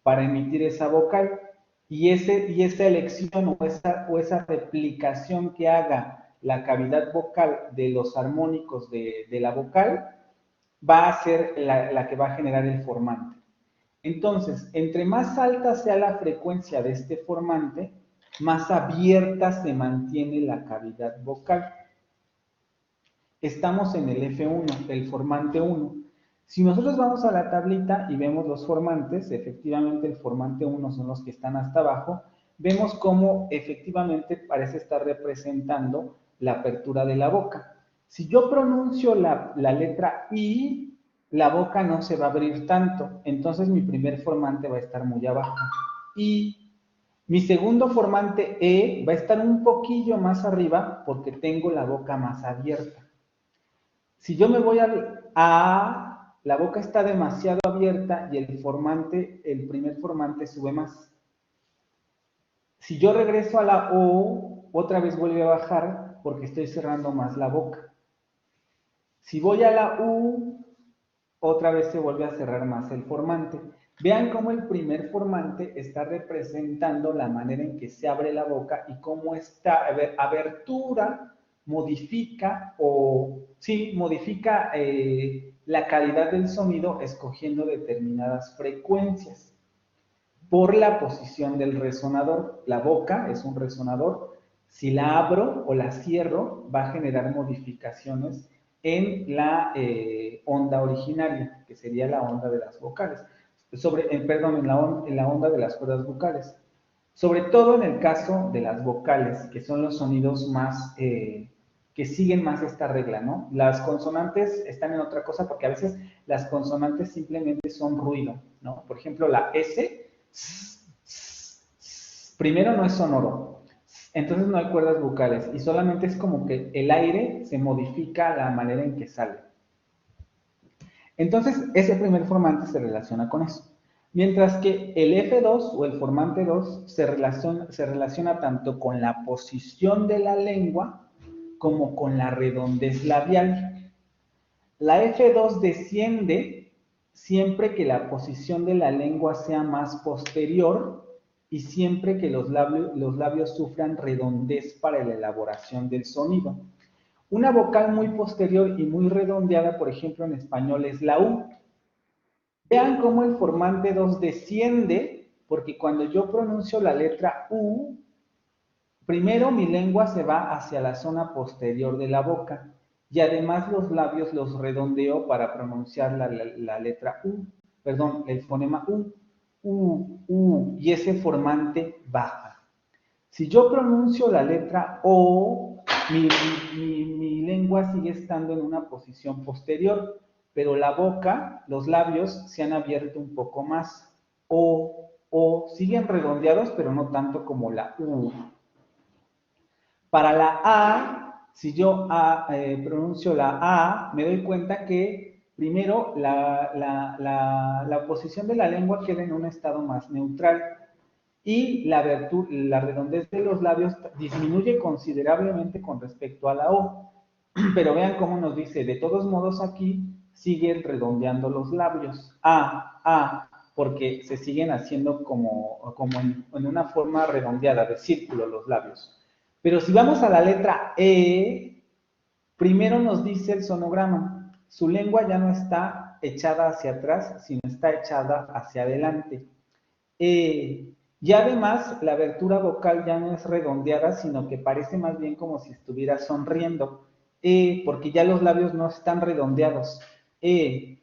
para emitir esa vocal. Y esa elección o esa replicación que haga la cavidad vocal de los armónicos de la vocal va a ser la que va a generar el formante. Entonces, entre más alta sea la frecuencia de este formante, más abierta se mantiene la cavidad vocal. Estamos en el F1, el formante 1. Si nosotros vamos a la tablita y vemos los formantes, efectivamente el formante 1 son los que están hasta abajo, vemos cómo efectivamente parece estar representando la apertura de la boca. Si yo pronuncio la letra I, la boca no se va a abrir tanto, entonces mi primer formante va a estar muy abajo. I. Mi segundo formante E va a estar un poquillo más arriba porque tengo la boca más abierta. Si yo me voy al A, la boca está demasiado abierta y el primer formante sube más. Si yo regreso a la O, otra vez vuelve a bajar porque estoy cerrando más la boca. Si voy a la U, otra vez se vuelve a cerrar más el formante. Vean cómo el primer formante está representando la manera en que se abre la boca y cómo esta abertura modifica la calidad del sonido escogiendo determinadas frecuencias por la posición del resonador. La boca es un resonador. Si la abro o la cierro, va a generar modificaciones en la onda originaria, que sería la onda de las vocales. En la onda de las cuerdas vocales. Sobre todo en el caso de las vocales, que son los sonidos más, que siguen más esta regla, ¿no? Las consonantes están en otra cosa porque a veces las consonantes simplemente son ruido, ¿no? Por ejemplo, la S, primero no es sonoro, entonces no hay cuerdas vocales y solamente es como que el aire se modifica la manera en que sale. Entonces, ese primer formante se relaciona con eso. Mientras que el F2 o el formante 2 se relaciona tanto con la posición de la lengua como con la redondez labial. La F2 desciende siempre que la posición de la lengua sea más posterior y siempre que los labios sufran redondez para la elaboración del sonido. Una vocal muy posterior y muy redondeada, por ejemplo, en español es la U. Vean cómo el formante 2 desciende, porque cuando yo pronuncio la letra U, primero mi lengua se va hacia la zona posterior de la boca y además los labios los redondeo para pronunciar la letra U, perdón, el fonema U, y ese formante baja. Si yo pronuncio la letra O, mi lengua sigue estando en una posición posterior, pero la boca, los labios se han abierto un poco más. O, siguen redondeados, pero no tanto como la U. Para la A, si yo pronuncio la A, me doy cuenta que primero la posición de la lengua queda en un estado más neutral y la redondez de los labios disminuye considerablemente con respecto a la O. Pero vean cómo nos dice, de todos modos aquí siguen redondeando los labios. Porque se siguen haciendo como en una forma redondeada, de círculo los labios. Pero si vamos a la letra E, primero nos dice el sonograma, su lengua ya no está echada hacia atrás, sino está echada hacia adelante. Y además, la abertura vocal ya no es redondeada, sino que parece más bien como si estuviera sonriendo. Porque ya los labios no están redondeados. Y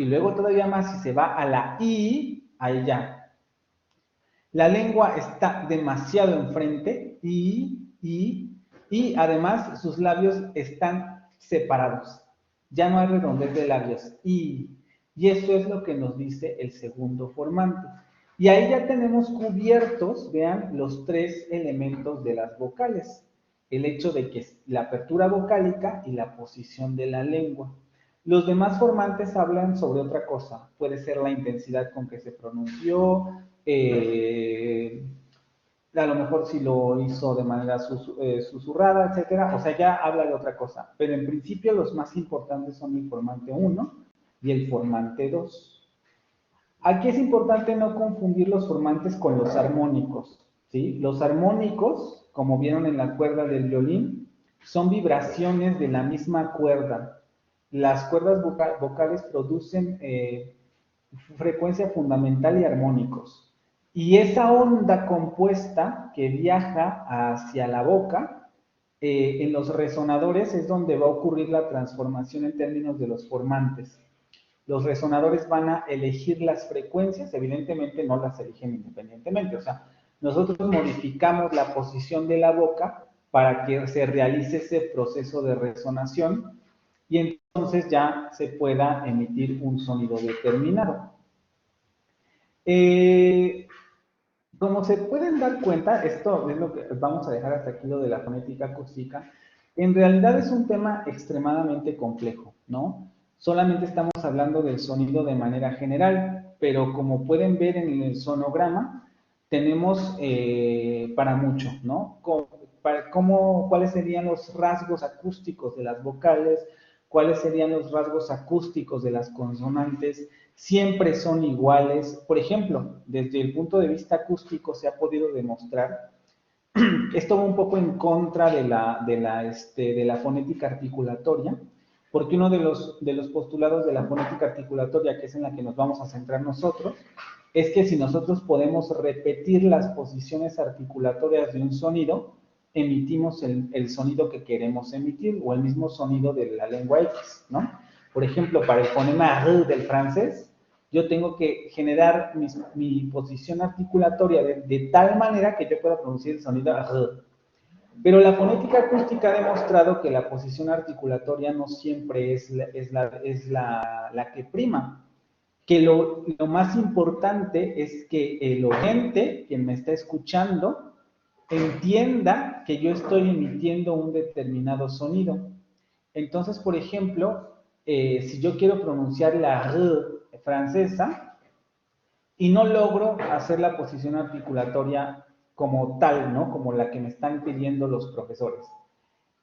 luego todavía más, si se va a la I, ahí ya. La lengua está demasiado enfrente y además sus labios están separados. Ya no hay redondez de labios. Y eso es lo que nos dice el segundo formante. Y ahí ya tenemos cubiertos, vean, los tres elementos de las vocales. El hecho de que es la apertura vocálica y la posición de la lengua. Los demás formantes hablan sobre otra cosa. Puede ser la intensidad con que se pronunció, a lo mejor si lo hizo de manera susurrada, etcétera. O sea, ya habla de otra cosa. Pero en principio los más importantes son el formante 1 y el formante 2. Aquí es importante no confundir los formantes con los armónicos, ¿sí? Los armónicos, como vieron en la cuerda del violín, son vibraciones de la misma cuerda. Las cuerdas vocales producen frecuencia fundamental y armónicos. Y esa onda compuesta que viaja hacia la boca, en los resonadores es donde va a ocurrir la transformación en términos de los formantes. Los resonadores van a elegir las frecuencias, evidentemente no las eligen independientemente, o sea, nosotros modificamos la posición de la boca para que se realice ese proceso de resonación y entonces ya se pueda emitir un sonido determinado. Como se pueden dar cuenta, esto es lo que vamos a dejar hasta aquí, lo de la fonética acústica, en realidad es un tema extremadamente complejo, ¿no? Solamente estamos hablando del sonido de manera general, pero como pueden ver en el sonograma, tenemos para mucho, ¿no? ¿Cuáles serían los rasgos acústicos de las vocales? ¿Cuáles serían los rasgos acústicos de las consonantes? Siempre son iguales. Por ejemplo, desde el punto de vista acústico se ha podido demostrar, esto va un poco en contra de la fonética articulatoria, porque uno de los postulados de la fonética articulatoria, que es en la que nos vamos a centrar nosotros, es que si nosotros podemos repetir las posiciones articulatorias de un sonido, emitimos el sonido que queremos emitir, o el mismo sonido de la lengua X, ¿no? Por ejemplo, para el fonema R del francés, yo tengo que generar mi posición articulatoria de tal manera que yo pueda producir el sonido R. Pero la fonética acústica ha demostrado que la posición articulatoria no siempre es la que prima. Que lo más importante es que el oyente, quien me está escuchando, entienda que yo estoy emitiendo un determinado sonido. Entonces, por ejemplo, si yo quiero pronunciar la R francesa y no logro hacer la posición articulatoria como tal, ¿no? Como la que me están pidiendo los profesores.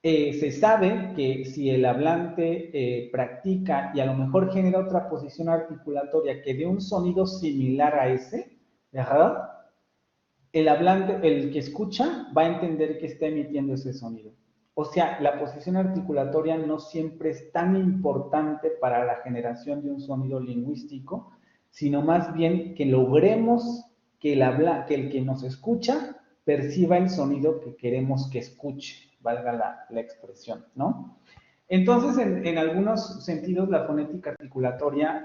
Se sabe que si el hablante practica y a lo mejor genera otra posición articulatoria que dé un sonido similar a ese, ¿verdad? El hablante, el que escucha, va a entender que está emitiendo ese sonido. O sea, la posición articulatoria no siempre es tan importante para la generación de un sonido lingüístico, sino más bien que logremos que el que nos escucha perciba el sonido que queremos que escuche, valga la expresión, ¿no? Entonces, en algunos sentidos, la fonética articulatoria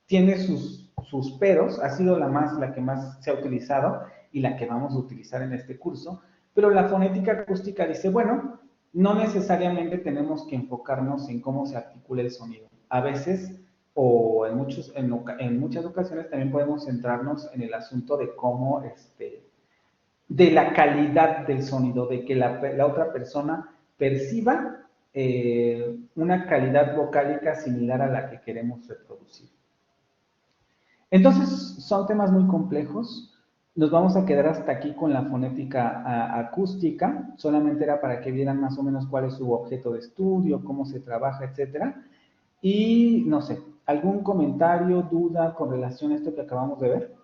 tiene sus peros, ha sido la que más se ha utilizado y la que vamos a utilizar en este curso, pero la fonética acústica dice, bueno, no necesariamente tenemos que enfocarnos en cómo se articula el sonido. A veces, o en muchas ocasiones, también podemos centrarnos en el asunto de cómo, de la calidad del sonido, de que la otra persona perciba una calidad vocálica similar a la que queremos reproducir. Entonces, son temas muy complejos. nos vamos a quedar hasta aquí con la fonética acústica. Solamente era para que vieran más o menos cuál es su objeto de estudio, cómo se trabaja, etcétera. Y no sé, ¿algún comentario, duda con relación a esto que acabamos de ver?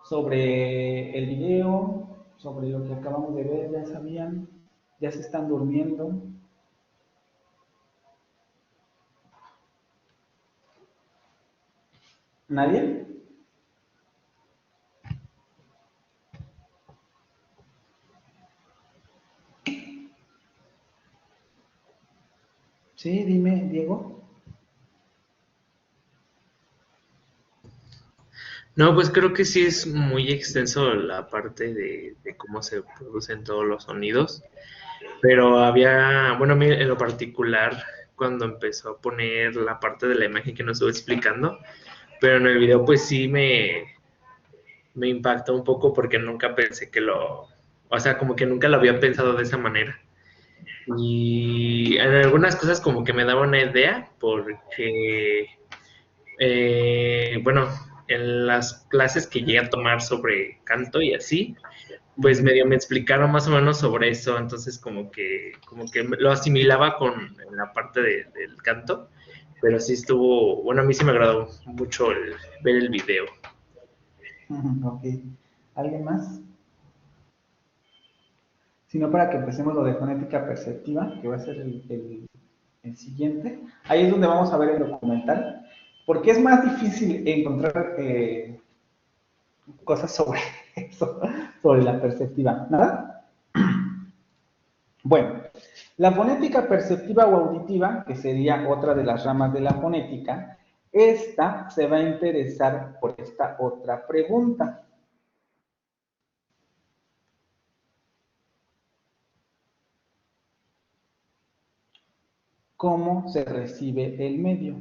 Sobre el video, sobre lo que acabamos de ver, ya sabían, ya se están durmiendo. ¿Nadie? Sí, dime, Diego. No, pues creo que sí es muy extenso la parte de cómo se producen todos los sonidos, pero había, bueno, a mí en lo particular, cuando empezó a poner la parte de la imagen que nos estuvo explicando, pero en el video pues sí me impactó un poco porque nunca pensé que o sea, como que nunca lo había pensado de esa manera. Y en algunas cosas como que me daba una idea porque bueno, en las clases que llegué a tomar sobre canto y así, pues medio me explicaron más o menos sobre eso, entonces como que lo asimilaba con la parte del canto, pero sí estuvo, bueno, a mí sí me agradó mucho ver el video. Ok. ¿Alguien más? Sino para que empecemos lo de fonética perceptiva, que va a ser el siguiente. Ahí es donde vamos a ver el documental, porque es más difícil encontrar cosas sobre eso, sobre la perceptiva. ¿Nada? Bueno, la fonética perceptiva o auditiva, que sería otra de las ramas de la fonética, esta se va a interesar por esta otra pregunta. ¿Cómo se recibe el medio?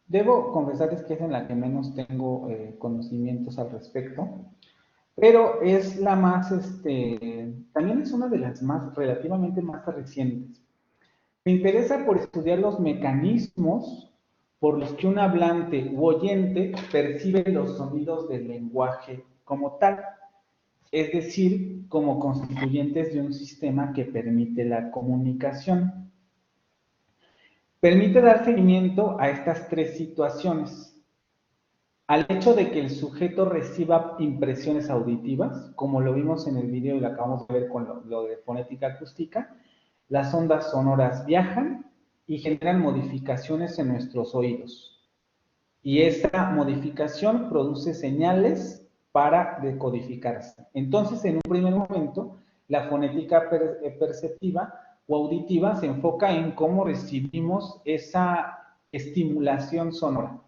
Debo confesarles que es en la que menos tengo conocimientos al respecto, pero es la más, también es una de las más, relativamente más recientes. Me interesa por estudiar los mecanismos por los que un hablante u oyente percibe los sonidos del lenguaje como tal, es decir, como constituyentes de un sistema que permite la comunicación. Permite dar seguimiento a estas tres situaciones. Al hecho de que el sujeto reciba impresiones auditivas, como lo vimos en el video y lo acabamos de ver con lo de fonética acústica, las ondas sonoras viajan y generan modificaciones en nuestros oídos. Y esa modificación produce señales para decodificarse. Entonces, en un primer momento, la fonética perceptiva o auditiva se enfoca en cómo recibimos esa estimulación sonora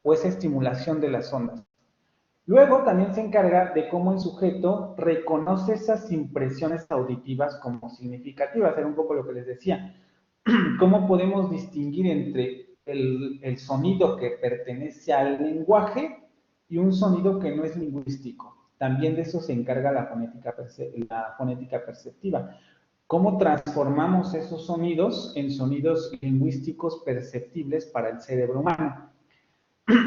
o esa estimulación de las ondas. Luego también se encarga de cómo el sujeto reconoce esas impresiones auditivas como significativas, era un poco lo que les decía. ¿Cómo podemos distinguir entre el sonido que pertenece al lenguaje y un sonido que no es lingüístico? También de eso se encarga la fonética perceptiva. ¿Cómo transformamos esos sonidos en sonidos lingüísticos perceptibles para el cerebro humano?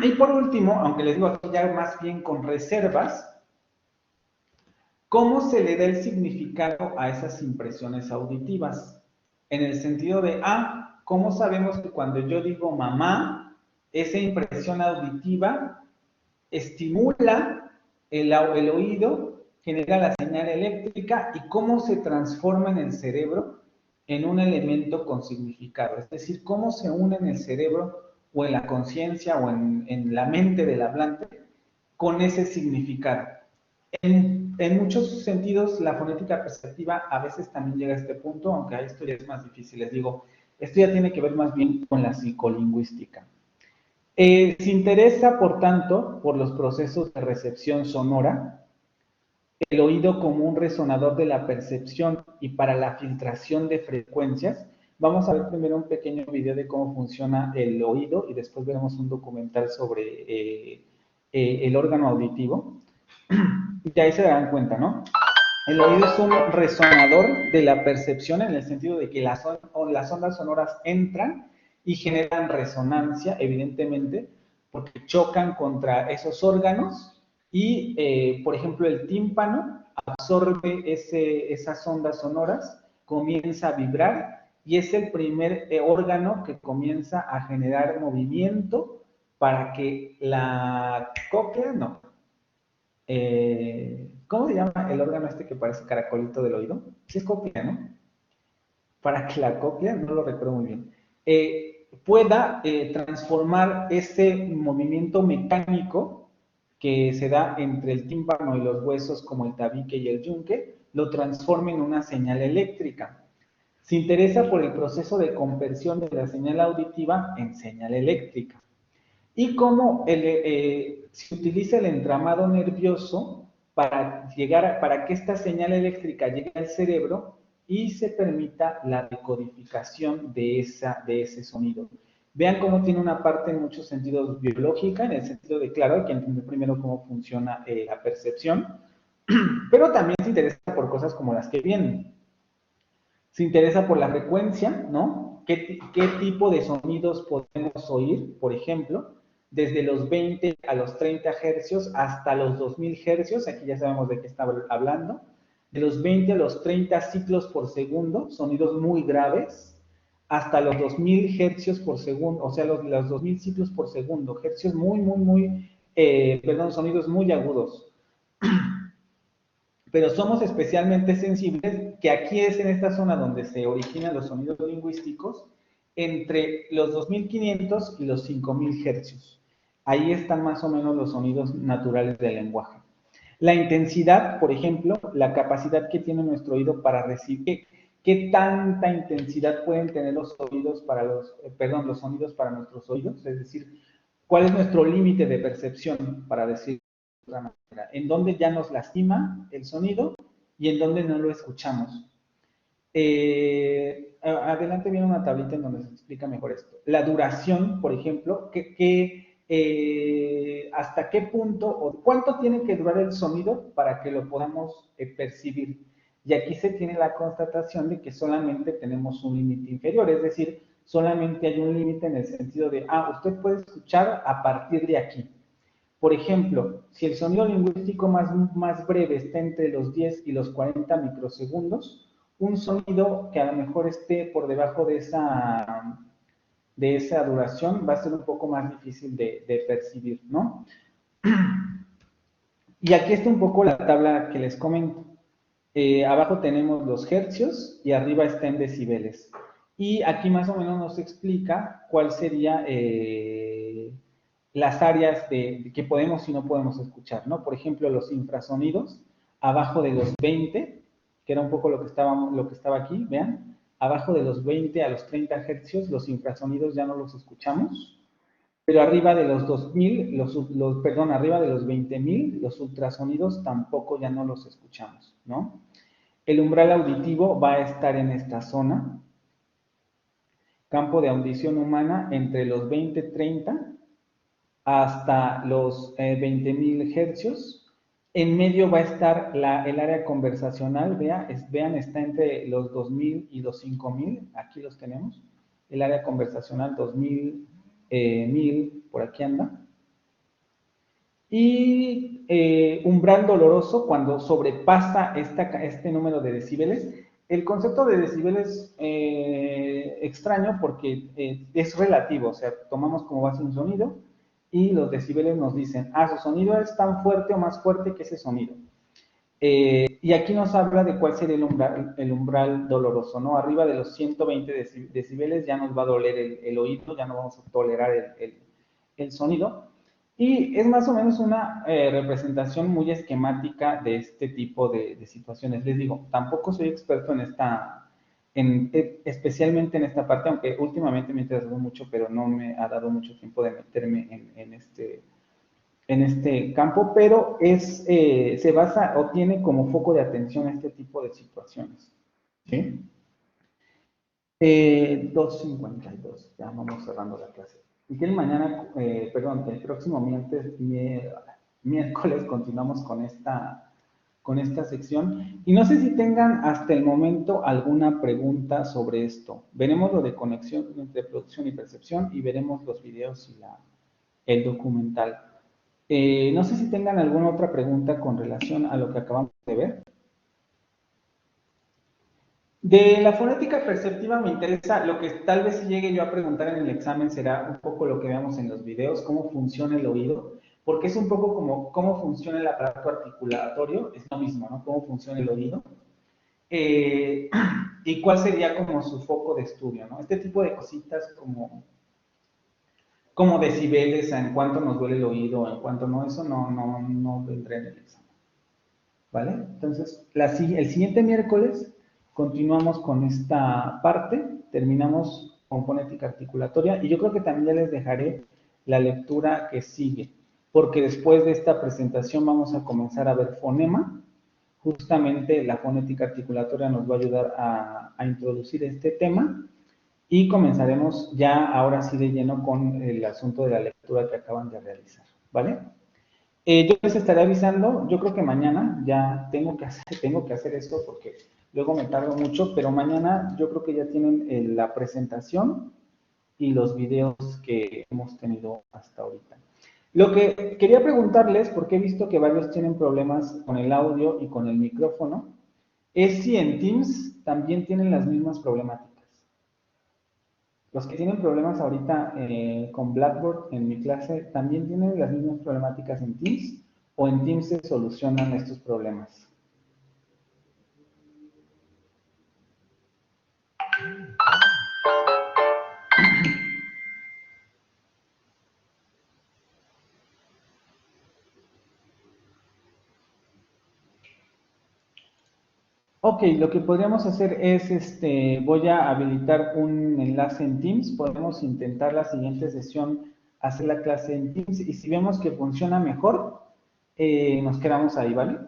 Y por último, aunque les digo aquí ya más bien con reservas, ¿cómo se le da el significado a esas impresiones auditivas? En el sentido de, ¿cómo sabemos que cuando yo digo mamá, esa impresión auditiva estimula el oído, genera la señal eléctrica y cómo se transforma en el cerebro en un elemento con significado? Es decir, cómo se une en el cerebro o en la conciencia o en la mente del hablante con ese significado. En muchos sentidos, la fonética perceptiva a veces también llega a este punto, aunque esto ya es más difícil. Les digo, esto ya tiene que ver más bien con la psicolingüística. Se interesa, por tanto, por los procesos de recepción sonora, el oído como un resonador de la percepción y para la filtración de frecuencias, Vamos a ver primero un pequeño video de cómo funciona el oído y después veremos un documental sobre el órgano auditivo. Y ahí se darán cuenta, ¿no? El oído es un resonador de la percepción en el sentido de que las ondas sonoras entran y generan resonancia, evidentemente, porque chocan contra esos órganos y, por ejemplo, el tímpano absorbe esas ondas sonoras, comienza a vibrar y es el primer órgano que comienza a generar movimiento para que la cóclea, no, ¿cómo se llama el órgano este que parece caracolito del oído? Sí es cóclea, ¿no? Para que la cóclea, no lo recuerdo muy bien, pueda transformar ese movimiento mecánico que se da entre el tímpano y los huesos como el tabique y el yunque, lo transforme en una señal eléctrica. Se interesa por el proceso de conversión de la señal auditiva en señal eléctrica. Y cómo se utiliza el entramado nervioso para que esta señal eléctrica llegue al cerebro y se permita la decodificación de ese sonido. Vean cómo tiene una parte en muchos sentidos biológica, en el sentido de, claro, hay que entender primero cómo funciona la percepción, pero también se interesa por cosas como las que vienen. Se interesa por la frecuencia, ¿no? ¿Qué tipo de sonidos podemos oír, por ejemplo? Desde los 20 a los 30 hercios hasta los 2000 hercios, aquí ya sabemos de qué está hablando, de los 20 a los 30 ciclos por segundo, sonidos muy graves, hasta los 2000 hercios por segundo, o sea, los 2000 ciclos por segundo, hercios sonidos muy agudos. Pero somos especialmente sensibles, que aquí es en esta zona donde se originan los sonidos lingüísticos, entre los 2500 y los 5000 hercios. Ahí están más o menos los sonidos naturales del lenguaje. La intensidad, por ejemplo, la capacidad que tiene nuestro oído para recibir, ¿qué tanta intensidad pueden tener los sonidos para nuestros oídos? Es decir, ¿cuál es nuestro límite de percepción, para decirlo de otra manera? ¿En dónde ya nos lastima el sonido y en dónde no lo escuchamos? Adelante viene una tablita en donde se explica mejor esto. La duración, por ejemplo, hasta qué punto o cuánto tiene que durar el sonido para que lo podamos percibir. Y aquí se tiene la constatación de que solamente tenemos un límite inferior, es decir, solamente hay un límite en el sentido de, usted puede escuchar a partir de aquí. Por ejemplo, si el sonido lingüístico más breve está entre los 10 y los 40 microsegundos, un sonido que a lo mejor esté por debajo de esa duración va a ser un poco más difícil de percibir, ¿no? Y aquí está un poco la tabla que les comento. Abajo tenemos los hercios y arriba está en decibeles. Y aquí más o menos nos explica cuál sería las áreas que podemos y no podemos escuchar, ¿no? Por ejemplo, los infrasonidos, abajo de los 20, que era un poco lo que estaba aquí, vean, abajo de los 20 a los 30 hercios, los infrasonidos ya no los escuchamos, pero arriba de los 2000, arriba de los 20.000, los ultrasonidos tampoco ya no los escuchamos, ¿no? El umbral auditivo va a estar en esta zona, campo de audición humana entre los 20-30 hasta los 20.000 hercios. En medio va a estar el área conversacional, vean, está entre los 2000 y los 5000, aquí los tenemos, el área conversacional 2000, 1000, por aquí anda. Y umbral doloroso, cuando sobrepasa este número de decibeles. El concepto de decibeles extraño porque es relativo, o sea, tomamos como base un sonido y los decibeles nos dicen, su sonido es tan fuerte o más fuerte que ese sonido. Y aquí nos habla de cuál sería el umbral doloroso, ¿no? Arriba de los 120 decibeles ya nos va a doler el oído, ya no vamos a tolerar el sonido. Y es más o menos una representación muy esquemática de este tipo de situaciones. Les digo, tampoco soy experto especialmente en esta parte, aunque últimamente me he interesado mucho, pero no me ha dado mucho tiempo de meterme en este campo, pero se basa o tiene como foco de atención este tipo de situaciones, ¿sí? 2:52, ya vamos cerrando la clase. Y que el mañana, el próximo miércoles continuamos con esta sección. Y no sé si tengan hasta el momento alguna pregunta sobre esto. Veremos lo de conexión entre producción y percepción y veremos los videos y el documental. No sé si tengan alguna otra pregunta con relación a lo que acabamos de ver. De la fonética perceptiva me interesa, lo que tal vez llegue yo a preguntar en el examen será un poco lo que veamos en los videos, cómo funciona el oído, porque es un poco como cómo funciona el aparato articulatorio, es lo mismo, ¿no? Cómo funciona el oído. Y cuál sería como su foco de estudio, ¿no? Este tipo de cositas como decibeles, en cuánto nos duele el oído, en cuánto no, eso no vendrá en el examen. ¿Vale? Entonces, el siguiente miércoles continuamos con esta parte, terminamos con fonética articulatoria y yo creo que también ya les dejaré la lectura que sigue, porque después de esta presentación vamos a comenzar a ver fonema. Justamente la fonética articulatoria nos va a ayudar a introducir este tema y comenzaremos ya ahora sí de lleno con el asunto de la lectura que acaban de realizar, ¿vale? Yo les estaré avisando, yo creo que mañana ya tengo que hacer esto porque luego me tardo mucho, pero mañana yo creo que ya tienen la presentación y los videos que hemos tenido hasta ahorita. Lo que quería preguntarles, porque he visto que varios tienen problemas con el audio y con el micrófono, es si en Teams también tienen las mismas problemáticas. Los que tienen problemas ahorita con Blackboard en mi clase, ¿también tienen las mismas problemáticas en Teams? ¿O en Teams se solucionan estos problemas? Ok, lo que podríamos hacer es, voy a habilitar un enlace en Teams, podemos intentar la siguiente sesión hacer la clase en Teams y si vemos que funciona mejor, nos quedamos ahí, ¿vale?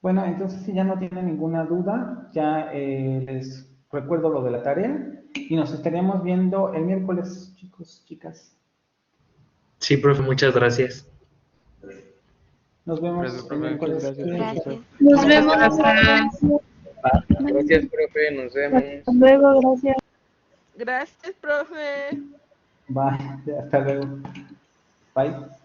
Bueno, entonces si ya no tienen ninguna duda, ya les recuerdo lo de la tarea y nos estaríamos viendo el miércoles, chicos, chicas. Sí, profe, muchas gracias. Nos vemos el miércoles. Gracias. Nos vemos. Gracias, profe, nos vemos. Hasta luego, gracias. Gracias, profe. Bye, hasta luego. Bye.